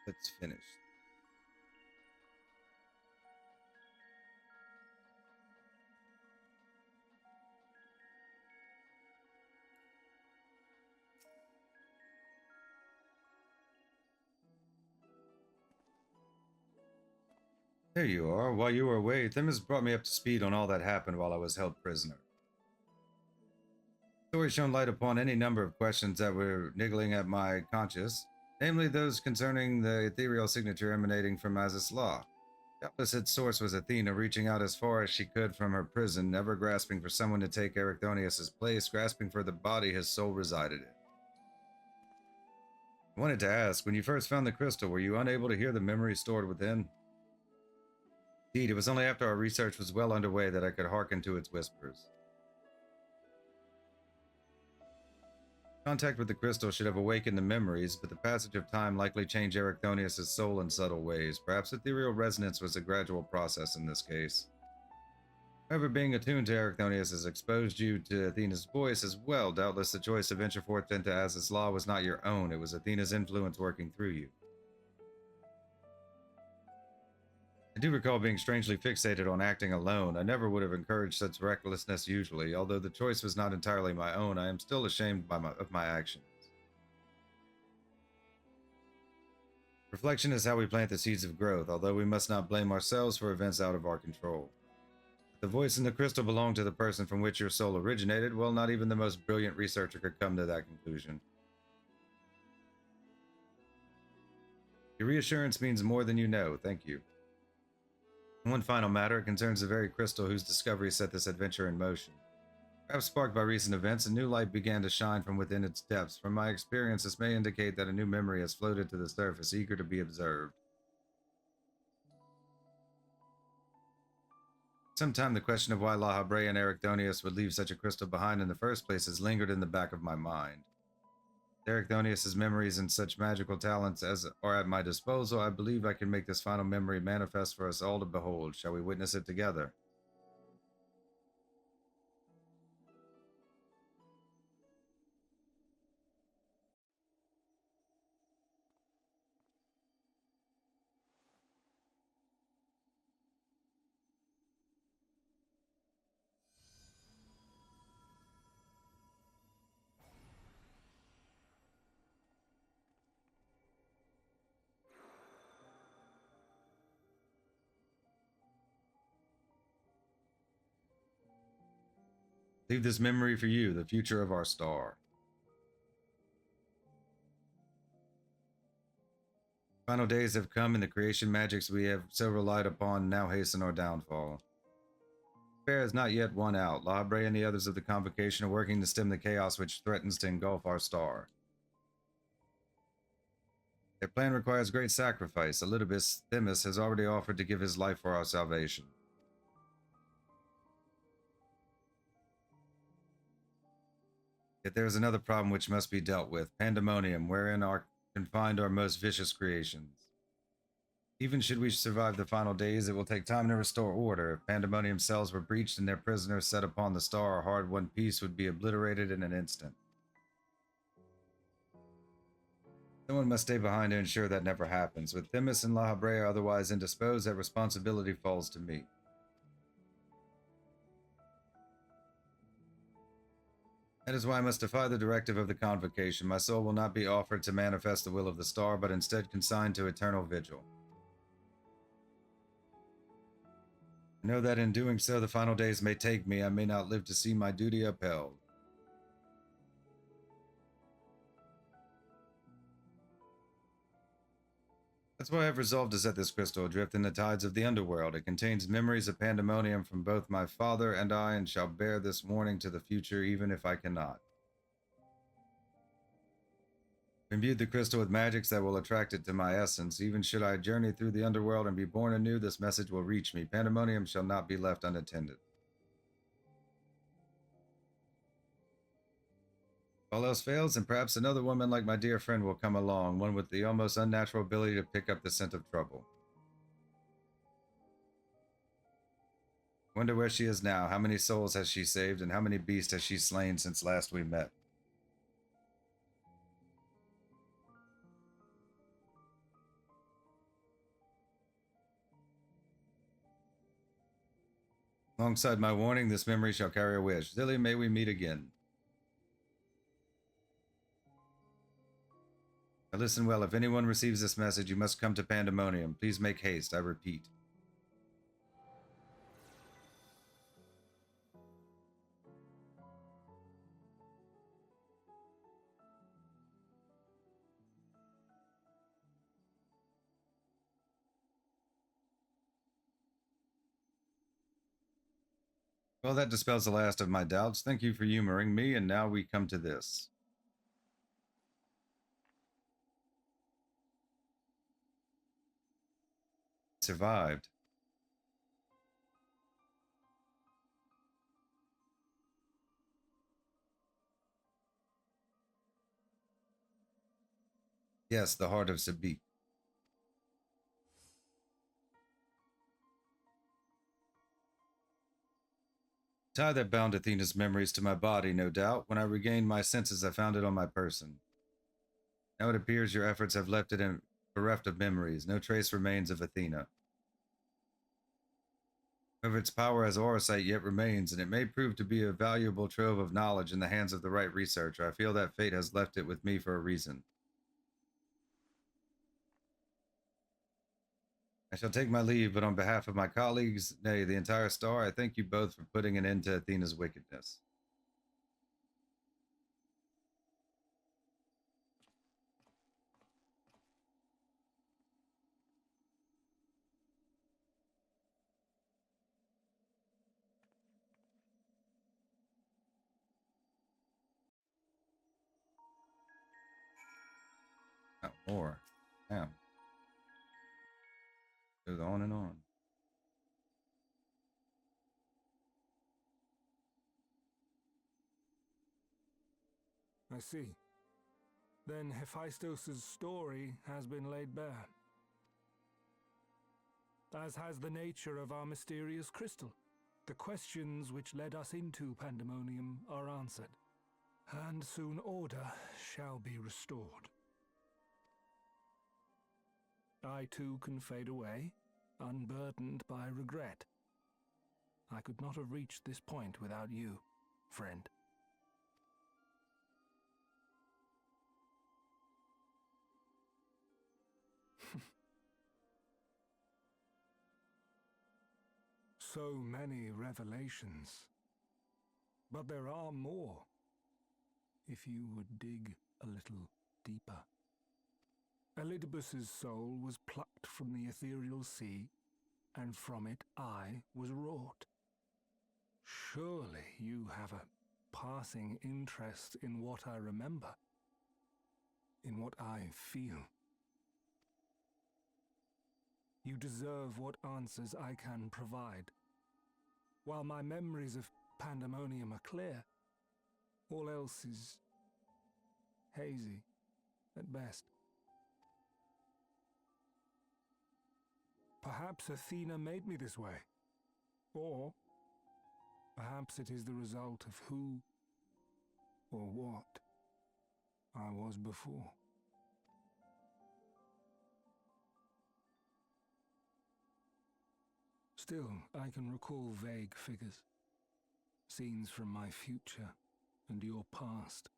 Let's finish. There you are. While you were away, Themis brought me up to speed on all that happened while I was held prisoner. The story shone light upon any number of questions that were niggling at my conscience, namely those concerning the ethereal signature emanating from Azys Law. Doubtless its source was Athena, reaching out as far as she could from her prison, never grasping for someone to take Ericthonius's place, grasping for the body his soul resided in. I wanted to ask, when you first found the crystal, were you unable to hear the memory stored within? Indeed, it was only after our research was well underway that I could hearken to its whispers. Contact with the crystal should have awakened the memories, but the passage of time likely changed Ericthonius' soul in subtle ways. Perhaps ethereal resonance was a gradual process in this case. However, being attuned to Ericthonius has exposed you to Athena's voice as well. Doubtless the choice to venture forth into Azys Law was not your own. It was Athena's influence working through you. I do recall being strangely fixated on acting alone. I never would have encouraged such recklessness usually. Although the choice was not entirely my own, I am still ashamed of my actions. Reflection is how we plant the seeds of growth, although we must not blame ourselves for events out of our control. If the voice in the crystal belonged to the person from which your soul originated, well, not even the most brilliant researcher could come to that conclusion. Your reassurance means more than you know. Thank you. One final matter concerns the very crystal whose discovery set this adventure in motion. Perhaps sparked by recent events, a new light began to shine from within its depths. From my experience, this may indicate that a new memory has floated to the surface, eager to be observed. Sometime the question of why La Habrea and Ericthonius would leave such a crystal behind in the first place has lingered in the back of my mind. Ericthonius' memories and such magical talents as are at my disposal, I believe I can make this final memory manifest for us all to behold. Shall we witness it together? Leave this memory for you, the future of our star. Final days have come, and the creation magics we have so relied upon now hasten our downfall. Despair has not yet won out. La Habrea and the others of the Convocation are working to stem the chaos which threatens to engulf our star. Their plan requires great sacrifice. Elidibus Themis has already offered to give his life for our salvation. Yet there is another problem which must be dealt with, Pandæmonium, wherein are confined our most vicious creations. Even should we survive the final days, it will take time to restore order. If Pandæmonium cells were breached and their prisoners set upon the star, our hard-won peace would be obliterated in an instant. Someone must stay behind to ensure that never happens. With Themis and La Habrea otherwise indisposed, that responsibility falls to me. That is why I must defy the directive of the Convocation. My soul will not be offered to manifest the will of the star, but instead consigned to eternal vigil. I know that in doing so, the final days may take me. I may not live to see my duty upheld. That's why I've resolved to set this crystal adrift in the tides of the underworld. It contains memories of Pandæmonium from both my father and I, and shall bear this warning to the future, even if I cannot. Imbued the crystal with magics that will attract it to my essence. Even should I journey through the underworld and be born anew, this message will reach me. Pandæmonium shall not be left unattended. If all else fails, and perhaps another woman like my dear friend will come along, one with the almost unnatural ability to pick up the scent of trouble. Wonder where she is now. How many souls has she saved, and how many beasts has she slain since last we met? Alongside my warning, this memory shall carry a wish. Zilly, may we meet again. Now listen well, if anyone receives this message, you must come to Pandæmonium. Please make haste, I repeat. Well, that dispels the last of my doubts. Thank you for humoring me, and now we come to this. Survived. Yes, the heart of Sabik. Tie that bound Athena's memories to my body, no doubt. When I regained my senses, I found it on my person. Now it appears your efforts have left it bereft of memories. No trace remains of Athena. However, its power as Orosight yet remains, and it may prove to be a valuable trove of knowledge in the hands of the right researcher. I feel that fate has left it with me for a reason. I shall take my leave, but on behalf of my colleagues, nay, the entire Star, I thank you both for putting an end to Athena's wickedness. Not more. Damn. Goes on and on. I see. Then Hephaestus' story has been laid bare. As has the nature of our mysterious crystal. The questions which led us into Pandæmonium are answered, and soon order shall be restored. I too can fade away, unburdened by regret. I could not have reached this point without you, friend. So many revelations. But there are more, if you would dig a little deeper. Elidibus's soul was plucked from the ethereal sea, and from it I was wrought. Surely you have a passing interest in what I remember, in what I feel. You deserve what answers I can provide. While my memories of Pandæmonium are clear, all else is hazy at best. Perhaps Athena made me this way, or perhaps it is the result of who or what I was before. Still, I can recall vague figures, scenes from my future and your past.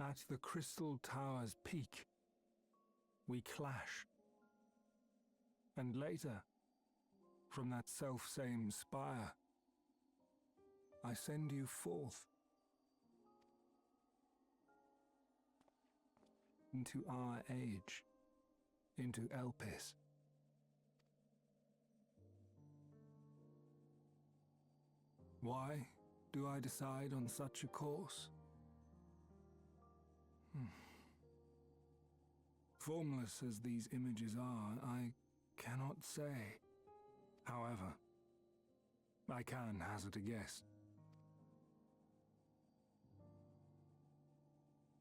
At the Crystal Tower's peak, we clash. And later, from that self-same spire, I send you forth into our age, into Elpis. Why do I decide on such a course? Formless as these images are, I cannot say. However, I can hazard a guess.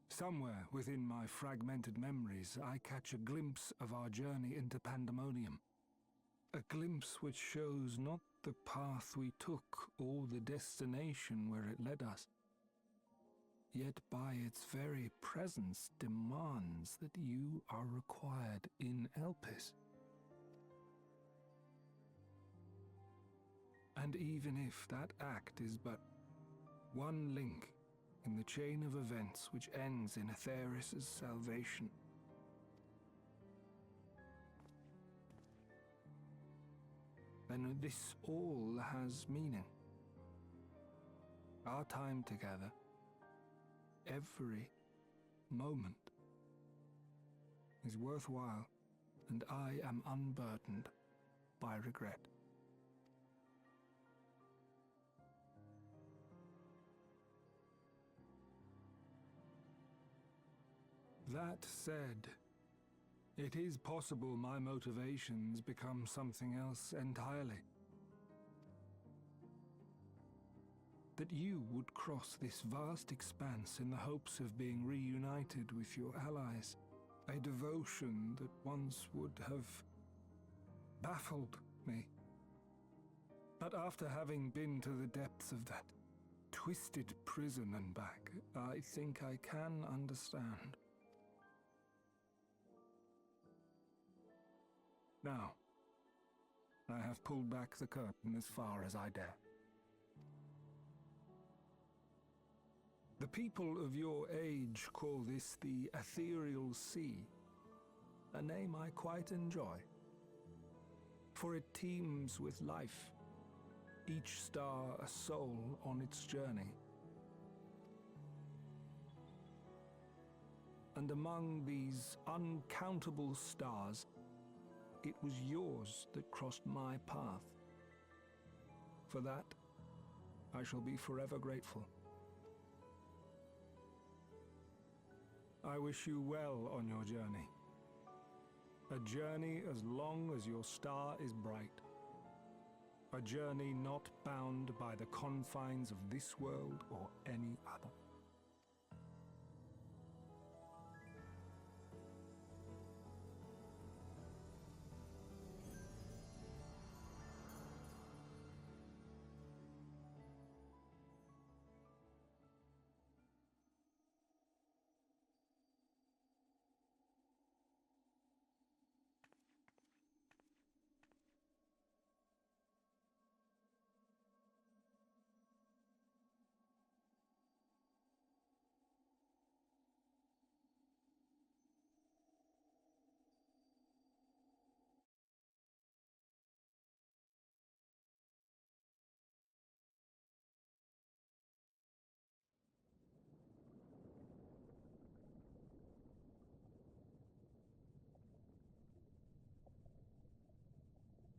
Somewhere within my fragmented memories, I catch a glimpse of our journey into Pandæmonium. A glimpse which shows not the path we took or the destination where it led us, yet by its very presence demands that you are required in Elpis. And even if that act is but one link in the chain of events which ends in Atheris' salvation, then this all has meaning. Our time together, every moment, is worthwhile, and I am unburdened by regret. That said, it is possible my motivations become something else entirely. That you would cross this vast expanse in the hopes of being reunited with your allies. A devotion that once would have baffled me. But after having been to the depths of that twisted prison and back, I think I can understand. Now, I have pulled back the curtain as far as I dare. The people of your age call this the Ethereal Sea, a name I quite enjoy, for it teems with life, each star a soul on its journey. And among these uncountable stars, it was yours that crossed my path. For that, I shall be forever grateful. I wish you well on your journey. A journey as long as your star is bright. A journey not bound by the confines of this world or any other.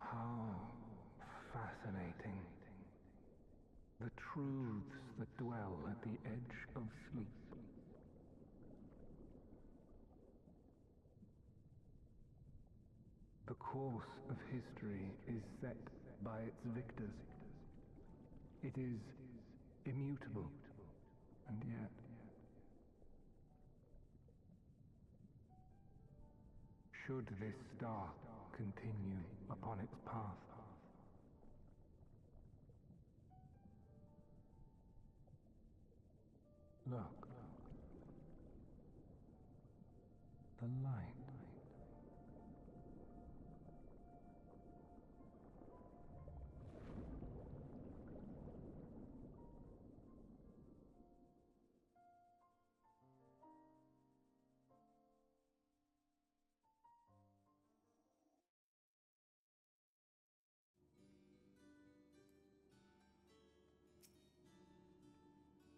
How fascinating. The truths that dwell at the edge of sleep. The course of history is set by its victors. It is immutable, and yet should this star continue upon its path, look, the light.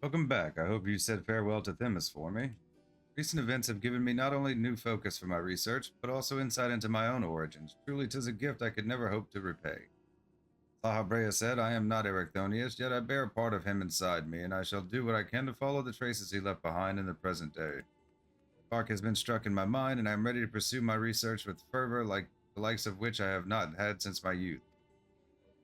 Welcome back. I hope you said farewell to Themis for me. Recent events have given me not only new focus for my research, but also insight into my own origins. Truly, 'tis a gift I could never hope to repay. Sahabrea said, I am not Ericthonius, yet I bear part of him inside me, and I shall do what I can to follow the traces he left behind in the present day. Spark has been struck in my mind, and I am ready to pursue my research with fervor like the likes of which I have not had since my youth.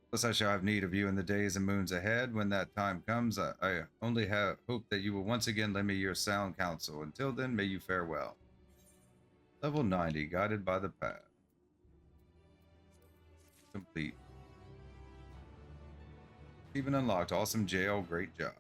Thus I shall have need of you in the days and moons ahead. When that time comes, I only hope that you will once again lend me your sound counsel. Until then, may you fare well. Level 90, guided by the path. Complete. Even unlocked, awesome jail, great job.